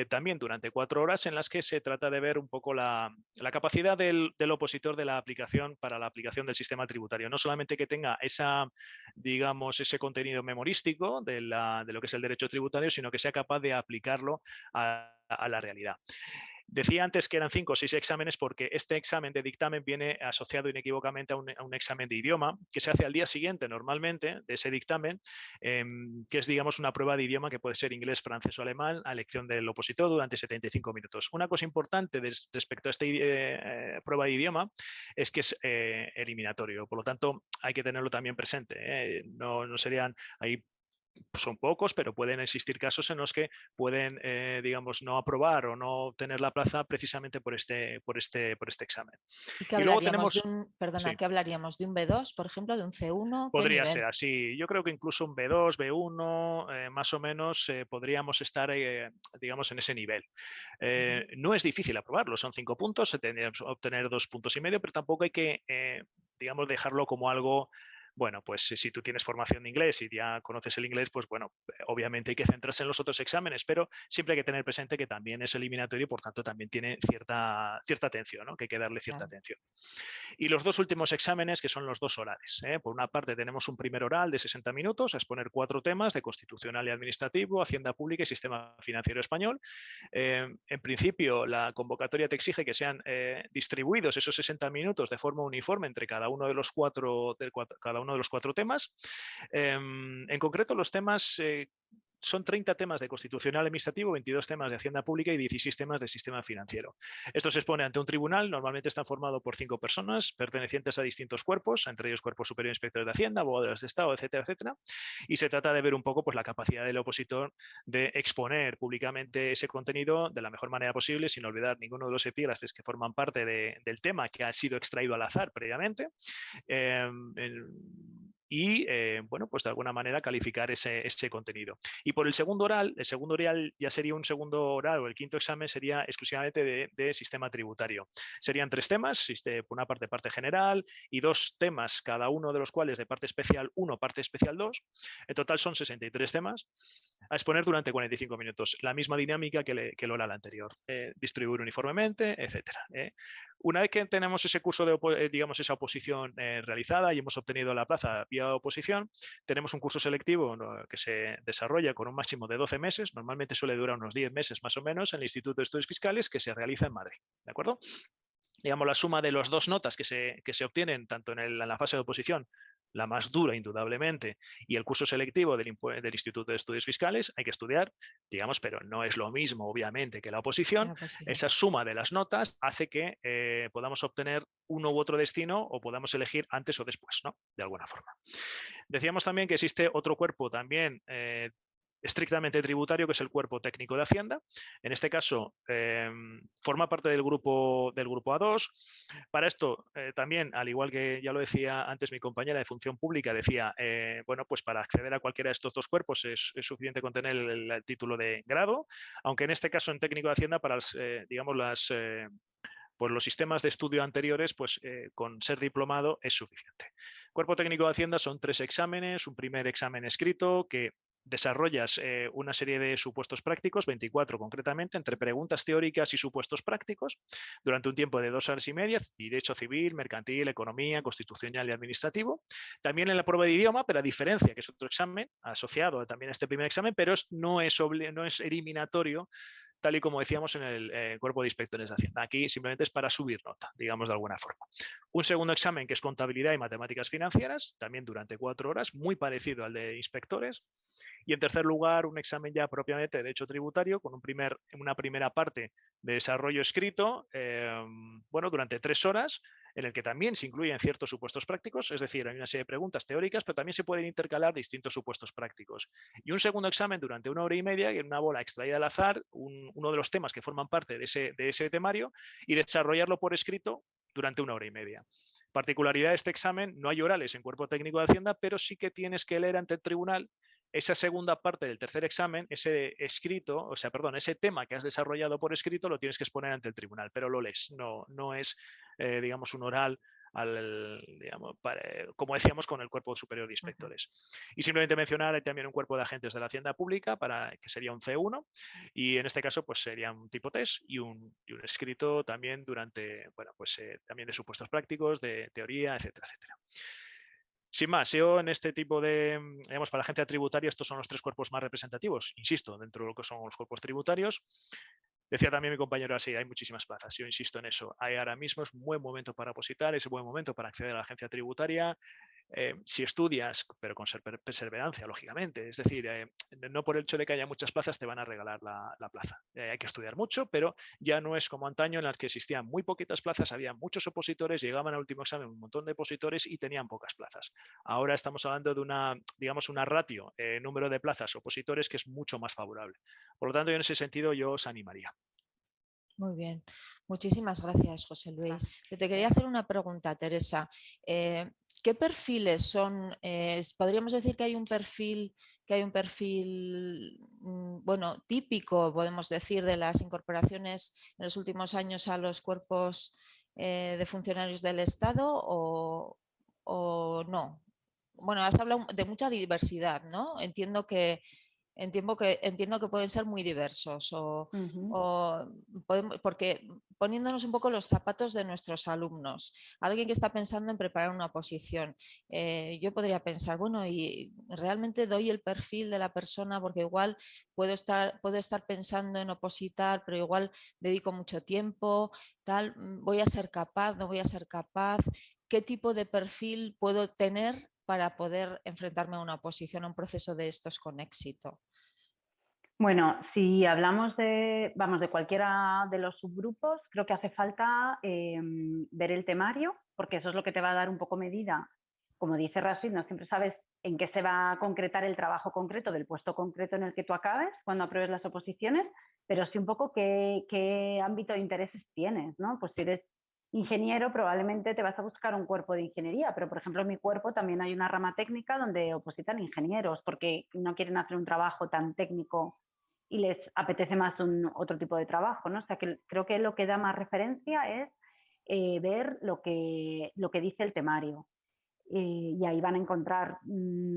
también durante 4 horas, en las que se trata de ver un poco la capacidad del opositor para la aplicación del sistema tributario. No solamente que tenga digamos, ese contenido memorístico de lo que es el derecho tributario, sino que sea capaz de aplicarlo a la realidad. Decía antes que eran 5 o 6 exámenes porque este examen de dictamen viene asociado inequívocamente a un examen de idioma que se hace al día siguiente normalmente de ese dictamen, que es, digamos, una prueba de idioma que puede ser inglés, francés o alemán a elección del opositor durante 75 minutos. Una cosa importante respecto a esta prueba de idioma es que es eliminatorio, por lo tanto hay que tenerlo también presente. No serían ahí. Son pocos, pero pueden existir casos en los que pueden, digamos, no aprobar o no tener la plaza precisamente por este examen. ¿Y qué hablaríamos ¿qué hablaríamos? ¿De un B2, por ejemplo, de un C1? Podría ser así. Yo creo que incluso un B2, B1, más o menos podríamos estar, digamos, en ese nivel. No es difícil aprobarlo, son 5 puntos, se tendría que obtener 2,5 puntos, pero tampoco hay que, digamos, dejarlo como algo. Bueno, pues si tú tienes formación de inglés y ya conoces el inglés, pues bueno, obviamente hay que centrarse en los otros exámenes, pero siempre hay que tener presente que también es eliminatorio y por tanto también tiene cierta atención, ¿no? Que hay que darle cierta atención. Y los 2 últimos exámenes, que son los 2 orales. Por una parte tenemos un primer oral de 60 minutos a exponer 4 temas de constitucional y administrativo, hacienda pública y sistema financiero español. En principio, la convocatoria te exige que sean distribuidos esos 60 minutos de forma uniforme entre cada uno de los 4 temas. En concreto, los temas son 30 temas de constitucional administrativo, 22 temas de hacienda pública y 16 temas de sistema financiero. Esto se expone ante un tribunal, normalmente está formado por 5 personas pertenecientes a distintos cuerpos, entre ellos cuerpos superiores de inspectores de hacienda, abogados de Estado, etcétera, etcétera. Y se trata de ver un poco pues, la capacidad del opositor de exponer públicamente ese contenido de la mejor manera posible, sin olvidar ninguno de los epígrafes que forman parte del tema que ha sido extraído al azar previamente. Bueno, pues de alguna manera calificar ese contenido. Y por el segundo oral ya sería un segundo oral, o el quinto examen sería exclusivamente de sistema tributario. Serían 3 temas, por una parte general, y 2 temas, cada uno de los cuales de parte especial 1, parte especial 2. En total son 63 temas a exponer durante 45 minutos. La misma dinámica que el oral anterior. Distribuir uniformemente, etcétera. Una vez que tenemos ese curso digamos, esa oposición realizada y hemos obtenido la plaza vía oposición, tenemos un curso selectivo que se desarrolla con un máximo de 12 meses, normalmente suele durar unos 10 meses más o menos, en el Instituto de Estudios Fiscales, que se realiza en Madrid. ¿De acuerdo? Digamos, la suma de las 2 notas que se obtienen tanto en la fase de oposición, la más dura indudablemente, y el curso selectivo del Instituto de Estudios Fiscales, hay que estudiar, digamos, pero no es lo mismo obviamente que la oposición. Esa suma de las notas hace que podamos obtener uno u otro destino o podamos elegir antes o después, ¿no? De alguna forma. Decíamos también que existe otro cuerpo también estrictamente tributario, que es el cuerpo técnico de Hacienda. En este caso, forma parte del grupo A2. Para esto, también, al igual que ya lo decía antes mi compañera de Función Pública, decía, bueno, pues para acceder a cualquiera de estos 2 cuerpos es suficiente con tener el título de grado, aunque en este caso en técnico de Hacienda, para digamos, pues los sistemas de estudio anteriores, pues con ser diplomado es suficiente. Cuerpo técnico de Hacienda son 3 exámenes, un primer examen escrito que desarrollas una serie de supuestos prácticos, 24 concretamente, entre preguntas teóricas y supuestos prácticos, durante un tiempo de 2 horas y media, derecho civil, mercantil, economía, constitucional y administrativo. También en la prueba de idioma, pero a diferencia, que es otro examen asociado también a este primer examen, pero no es eliminatorio, tal y como decíamos en el cuerpo de inspectores de Hacienda. Aquí simplemente es para subir nota, digamos de alguna forma. Un segundo examen que es contabilidad y matemáticas financieras, también durante 4 horas, muy parecido al de inspectores. Y en tercer lugar, un examen ya propiamente de derecho tributario con una primera parte de desarrollo escrito, bueno, durante 3 horas, en el que también se incluyen ciertos supuestos prácticos, es decir, hay una serie de preguntas teóricas, pero también se pueden intercalar distintos supuestos prácticos. Y un segundo examen durante 1 hora y media, en una bola extraída al azar, uno de los temas que forman parte de ese temario, y desarrollarlo por escrito durante 1 hora y media. Particularidad de este examen, no hay orales en cuerpo técnico de Hacienda, pero sí que tienes que leer ante el tribunal esa segunda parte del tercer examen, ese tema que has desarrollado por escrito lo tienes que exponer ante el tribunal, pero lo lees, no es, digamos, un oral como decíamos con el Cuerpo Superior de Inspectores. Y simplemente mencionar, hay también un cuerpo de agentes de la Hacienda Pública, que sería un C1, y en este caso pues sería un tipo test y un escrito también durante, bueno, pues también de supuestos prácticos, de teoría, etcétera, etcétera. Sin más, yo en este tipo de, digamos, para la agencia tributaria, estos son los 3 cuerpos más representativos, insisto, dentro de lo que son los cuerpos tributarios. Decía también mi compañero, sí, hay muchísimas plazas, yo insisto en eso. Ahora mismo es un buen momento para opositar, es un buen momento para acceder a la agencia tributaria. Si estudias, pero con perseverancia, lógicamente, es decir, no por el hecho de que haya muchas plazas te van a regalar la plaza. Hay que estudiar mucho, pero ya no es como antaño en las que existían muy poquitas plazas, había muchos opositores, llegaban al último examen un montón de opositores y tenían pocas plazas. Ahora estamos hablando de una ratio, número de plazas opositores que es mucho más favorable. Por lo tanto, yo en ese sentido yo os animaría. Muy bien, muchísimas gracias, José Luis. Yo te quería hacer una pregunta, Teresa. ¿Qué perfiles son? Podríamos decir que hay un perfil, bueno, típico, podemos decir, de las incorporaciones en los últimos años a los cuerpos de funcionarios del Estado o no. Bueno, has hablado de mucha diversidad, ¿no? Entiendo que pueden ser muy diversos porque poniéndonos un poco los zapatos de nuestros alumnos, alguien que está pensando en preparar una oposición, yo podría pensar, bueno, y realmente doy el perfil de la persona porque igual puedo estar pensando en opositar, pero igual dedico mucho tiempo, tal, voy a ser capaz, no voy a ser capaz, ¿qué tipo de perfil puedo tener para poder enfrentarme a una oposición, a un proceso de estos con éxito? Bueno, si hablamos de cualquiera de los subgrupos, creo que hace falta ver el temario, porque eso es lo que te va a dar un poco medida. Como dice Rashid, no siempre sabes en qué se va a concretar el trabajo concreto del puesto concreto en el que tú acabes cuando apruebes las oposiciones, pero sí un poco qué ámbito de intereses tienes, ¿no? Pues si eres ingeniero, probablemente te vas a buscar un cuerpo de ingeniería, pero por ejemplo en mi cuerpo también hay una rama técnica donde opositan ingenieros, porque no quieren hacer un trabajo tan técnico y les apetece más otro tipo de trabajo, ¿no? O sea, que creo que lo que da más referencia es ver lo que dice el temario. Y ahí van a encontrar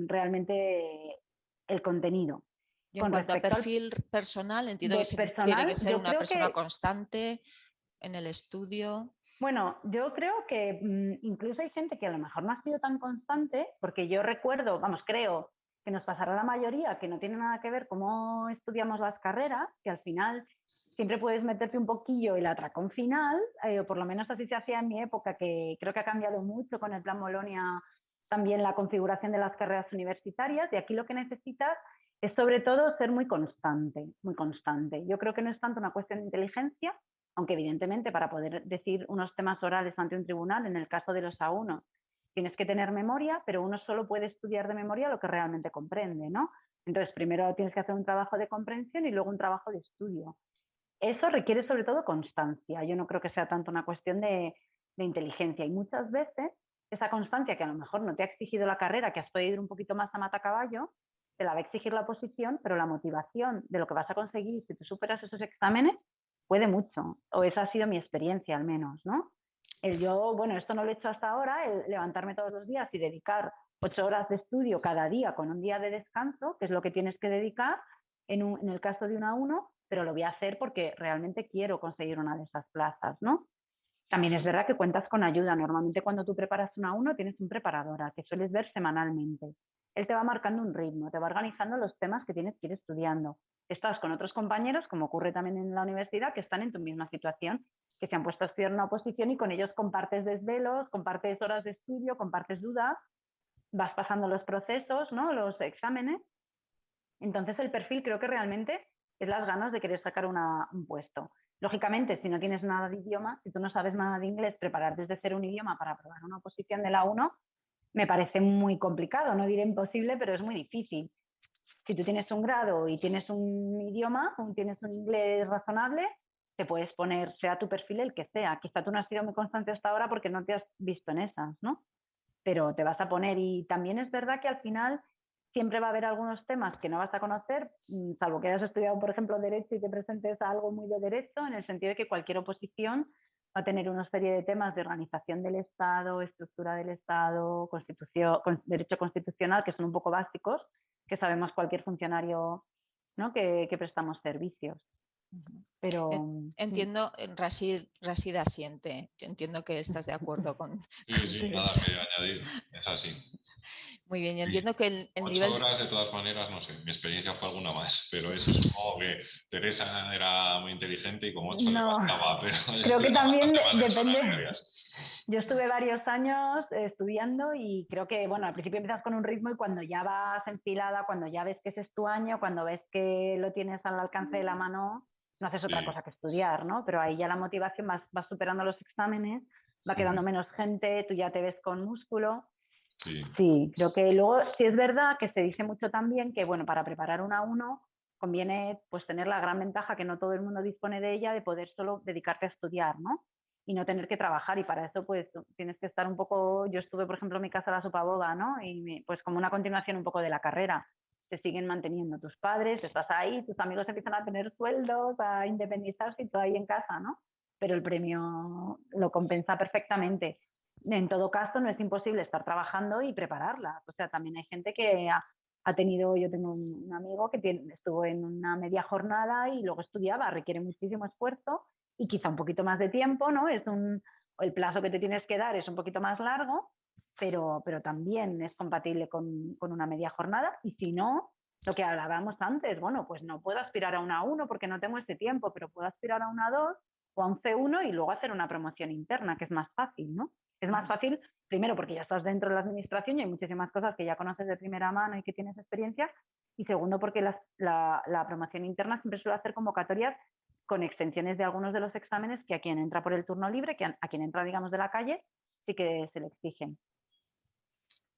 realmente el contenido. Y en cuanto a perfil personal, entiendo que tiene que ser una persona constante en el estudio. Bueno, yo creo que incluso hay gente que a lo mejor no ha sido tan constante, porque yo recuerdo, creo que nos pasará a la mayoría, que no tiene nada que ver cómo estudiamos las carreras, que al final siempre puedes meterte un poquillo el atracón final, o por lo menos así se hacía en mi época, que creo que ha cambiado mucho con el Plan Bolonia también la configuración de las carreras universitarias, y aquí lo que necesitas es sobre todo ser muy constante, muy constante. Yo creo que no es tanto una cuestión de inteligencia, aunque evidentemente para poder decir unos temas orales ante un tribunal, en el caso de los A1, tienes que tener memoria, pero uno solo puede estudiar de memoria lo que realmente comprende, ¿no? Entonces, primero tienes que hacer un trabajo de comprensión y luego un trabajo de estudio. Eso requiere sobre todo constancia. Yo no creo que sea tanto una cuestión de inteligencia. Y muchas veces esa constancia que a lo mejor no te ha exigido la carrera, que has podido ir un poquito más a matacaballo, te la va a exigir la oposición, pero la motivación de lo que vas a conseguir si tú superas esos exámenes puede mucho. O esa ha sido mi experiencia al menos, ¿no? Esto no lo he hecho hasta ahora, el levantarme todos los días y dedicar 8 horas de estudio cada día con un día de descanso, que es lo que tienes que dedicar en el caso de una A1, pero lo voy a hacer porque realmente quiero conseguir una de esas plazas, ¿no? También es verdad que cuentas con ayuda. Normalmente cuando tú preparas una A1 tienes un preparadora que sueles ver semanalmente. Él te va marcando un ritmo, te va organizando los temas que tienes que ir estudiando. Estás con otros compañeros, como ocurre también en la universidad, que están en tu misma situación, que se han puesto a estudiar una oposición y con ellos compartes desvelos, compartes horas de estudio, compartes dudas, vas pasando los procesos, ¿no? Los exámenes. Entonces el perfil creo que realmente es las ganas de querer sacar un puesto. Lógicamente, si no tienes nada de idioma, si tú no sabes nada de inglés, preparar desde cero un idioma para aprobar una oposición de la A1 me parece muy complicado, no diré imposible, pero es muy difícil. Si tú tienes un grado y tienes un idioma, tienes un inglés razonable, te puedes poner, sea tu perfil el que sea. Quizá tú no has sido muy constante hasta ahora porque no te has visto en esas, ¿no? Pero te vas a poner. Y también es verdad que al final siempre va a haber algunos temas que no vas a conocer, salvo que hayas estudiado, por ejemplo, Derecho y te presentes a algo muy de Derecho, en el sentido de que cualquier oposición va a tener una serie de temas de organización del Estado, estructura del Estado, derecho constitucional, que son un poco básicos, que sabemos cualquier funcionario, ¿no? que prestamos servicios. Pero entiendo, Rashid asiente. Entiendo que estás de acuerdo con. Sí, nada que añadir, es así. Muy bien, y entiendo que el 8 nivel. horas, de todas maneras, no sé, mi experiencia fue alguna más, pero eso supongo que Teresa era muy inteligente y con 8 le bastaba, pero creo que también depende. Yo estuve varios años estudiando y creo que, bueno, al principio empiezas con un ritmo y cuando ya vas enfilada, cuando ya ves que ese es tu año, cuando ves que lo tienes al alcance de la mano, no haces otra cosa que estudiar, ¿no? Pero ahí ya la motivación vas superando los exámenes, va quedando menos gente, tú ya te ves con músculo. Sí, creo que luego sí es verdad que se dice mucho también que, bueno, para preparar una A1 conviene pues tener la gran ventaja que no todo el mundo dispone de ella, de poder solo dedicarte a estudiar, ¿no? Y no tener que trabajar, y para eso pues tienes que estar un poco, yo estuve por ejemplo en mi casa la sopa boba, ¿no? Y pues como una continuación un poco de la carrera, te siguen manteniendo tus padres, estás ahí, tus amigos empiezan a tener sueldos, a independizarse y tú ahí en casa, ¿no? Pero el premio lo compensa perfectamente. En todo caso, no es imposible estar trabajando y prepararla. O sea, también hay gente que ha tenido, yo tengo un amigo que estuvo en una media jornada y luego estudiaba, requiere muchísimo esfuerzo y quizá un poquito más de tiempo, ¿no? El plazo que te tienes que dar es un poquito más largo, pero también es compatible con una media jornada. Y si no, lo que hablábamos antes, bueno, pues no puedo aspirar a una A1 porque no tengo ese tiempo, pero puedo aspirar a una A2 o a un C1 y luego hacer una promoción interna, que es más fácil, ¿no? Es más fácil, primero porque ya estás dentro de la administración y hay muchísimas cosas que ya conoces de primera mano y que tienes experiencia, Y segundo, porque la promoción interna siempre suele hacer convocatorias con exenciones de algunos de los exámenes que a quien entra por el turno libre, a quien entra, digamos, de la calle, sí que se le exigen.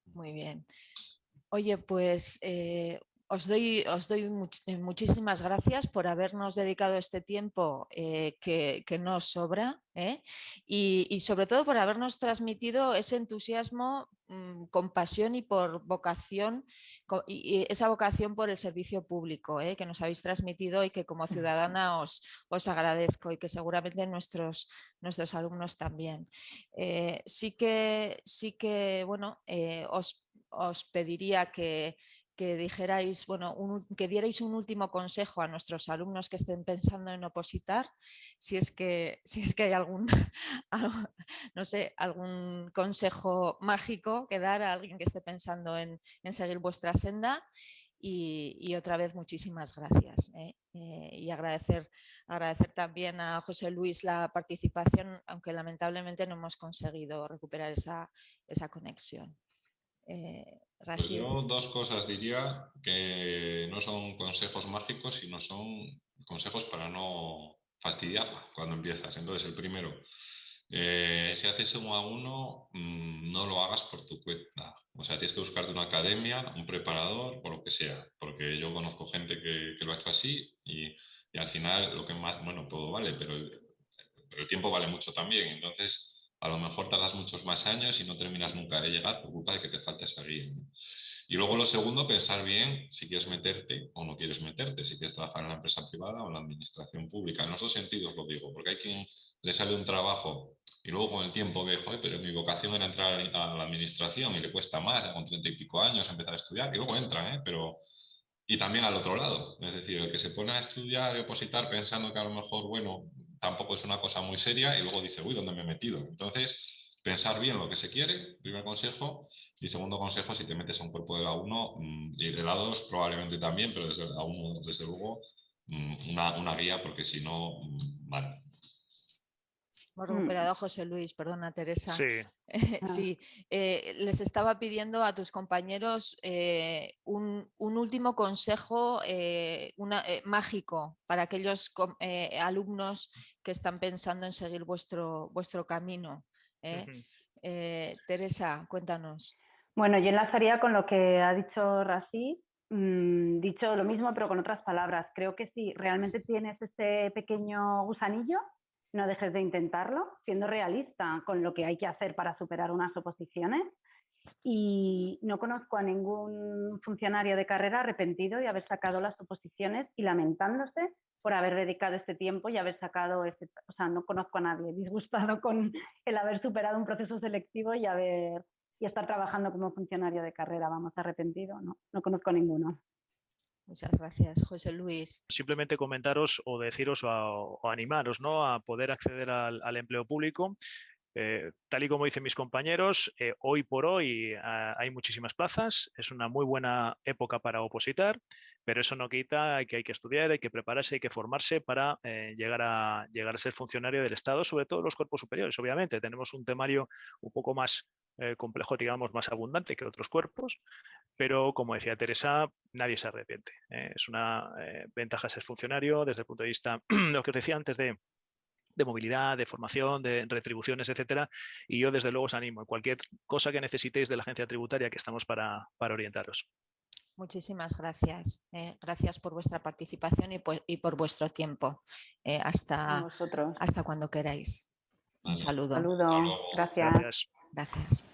Muy bien. Oye, pues os doy muchísimas gracias por habernos dedicado este tiempo que no os sobra, y sobre todo por habernos transmitido ese entusiasmo con pasión y por vocación, y esa vocación por el servicio público que nos habéis transmitido y que como ciudadana os agradezco, y que seguramente nuestros alumnos también. Sí que bueno, os pediría que dijerais, bueno, que dierais un último consejo a nuestros alumnos que estén pensando en opositar, si es que hay algún, no sé, algún consejo mágico que dar a alguien que esté pensando en seguir vuestra senda. Y otra vez muchísimas gracias, y agradecer también a José Luis la participación, aunque lamentablemente no hemos conseguido recuperar esa conexión. Pues yo dos cosas diría que no son consejos mágicos, sino son consejos para no fastidiarla cuando empiezas. Entonces, el primero, si haces 1 a 1, no lo hagas por tu cuenta. O sea, tienes que buscarte una academia, un preparador, o lo que sea. Porque yo conozco gente que lo ha hecho así y al final lo que más, bueno, todo vale, pero el tiempo vale mucho también. Entonces, a lo mejor tardas muchos más años y no terminas nunca de llegar por culpa de que te falte esa guía. Y luego lo segundo, pensar bien si quieres meterte o no quieres meterte, si quieres trabajar en la empresa privada o en la administración pública. En los dos sentidos lo digo, porque hay quien le sale un trabajo y luego con el tiempo ve, joder, pero mi vocación era entrar a la administración y le cuesta más, con 30 y pico años empezar a estudiar, y luego entra, pero... Y también al otro lado, es decir, el que se pone a estudiar y opositar pensando que a lo mejor, bueno, tampoco es una cosa muy seria y luego dice, uy, ¿dónde me he metido? Entonces, pensar bien lo que se quiere, primer consejo, y segundo consejo, si te metes a un cuerpo de la 1 y de la 2 probablemente también, pero desde la 1, desde luego, una guía, porque si no, vale. Hemos recuperado a José Luis, perdona Teresa. Sí. Sí, les estaba pidiendo a tus compañeros un último consejo mágico para aquellos alumnos que están pensando en seguir vuestro camino. Teresa, cuéntanos. Bueno, yo enlazaría con lo que ha dicho Rasí, dicho lo mismo pero con otras palabras. Creo que si realmente tienes ese pequeño gusanillo, no dejes de intentarlo, siendo realista con lo que hay que hacer para superar unas oposiciones. Y no conozco a ningún funcionario de carrera arrepentido de haber sacado las oposiciones y lamentándose por haber dedicado este tiempo y haber sacado o sea, no conozco a nadie disgustado con el haber superado un proceso selectivo y estar trabajando como funcionario de carrera, vamos, arrepentido, no conozco a ninguno. Muchas gracias, José Luis. Simplemente comentaros o deciros o animaros, ¿no?, a poder acceder al empleo público. Tal y como dicen mis compañeros, hoy por hoy hay muchísimas plazas, es una muy buena época para opositar, pero eso no quita que hay que estudiar, hay que prepararse, hay que formarse para llegar a ser funcionario del Estado, sobre todo los cuerpos superiores. Obviamente tenemos un temario un poco más complejo, digamos, más abundante que otros cuerpos, pero como decía Teresa, nadie se arrepiente. Es una ventaja ser funcionario desde el punto de vista de lo que os decía antes de movilidad, de formación, de retribuciones, etcétera. Y yo desde luego os animo en cualquier cosa que necesitéis de la agencia tributaria, que estamos para orientaros. Muchísimas gracias. Gracias por vuestra participación y por vuestro tiempo. Hasta cuando queráis. Un saludo. Saludo. Gracias. Gracias.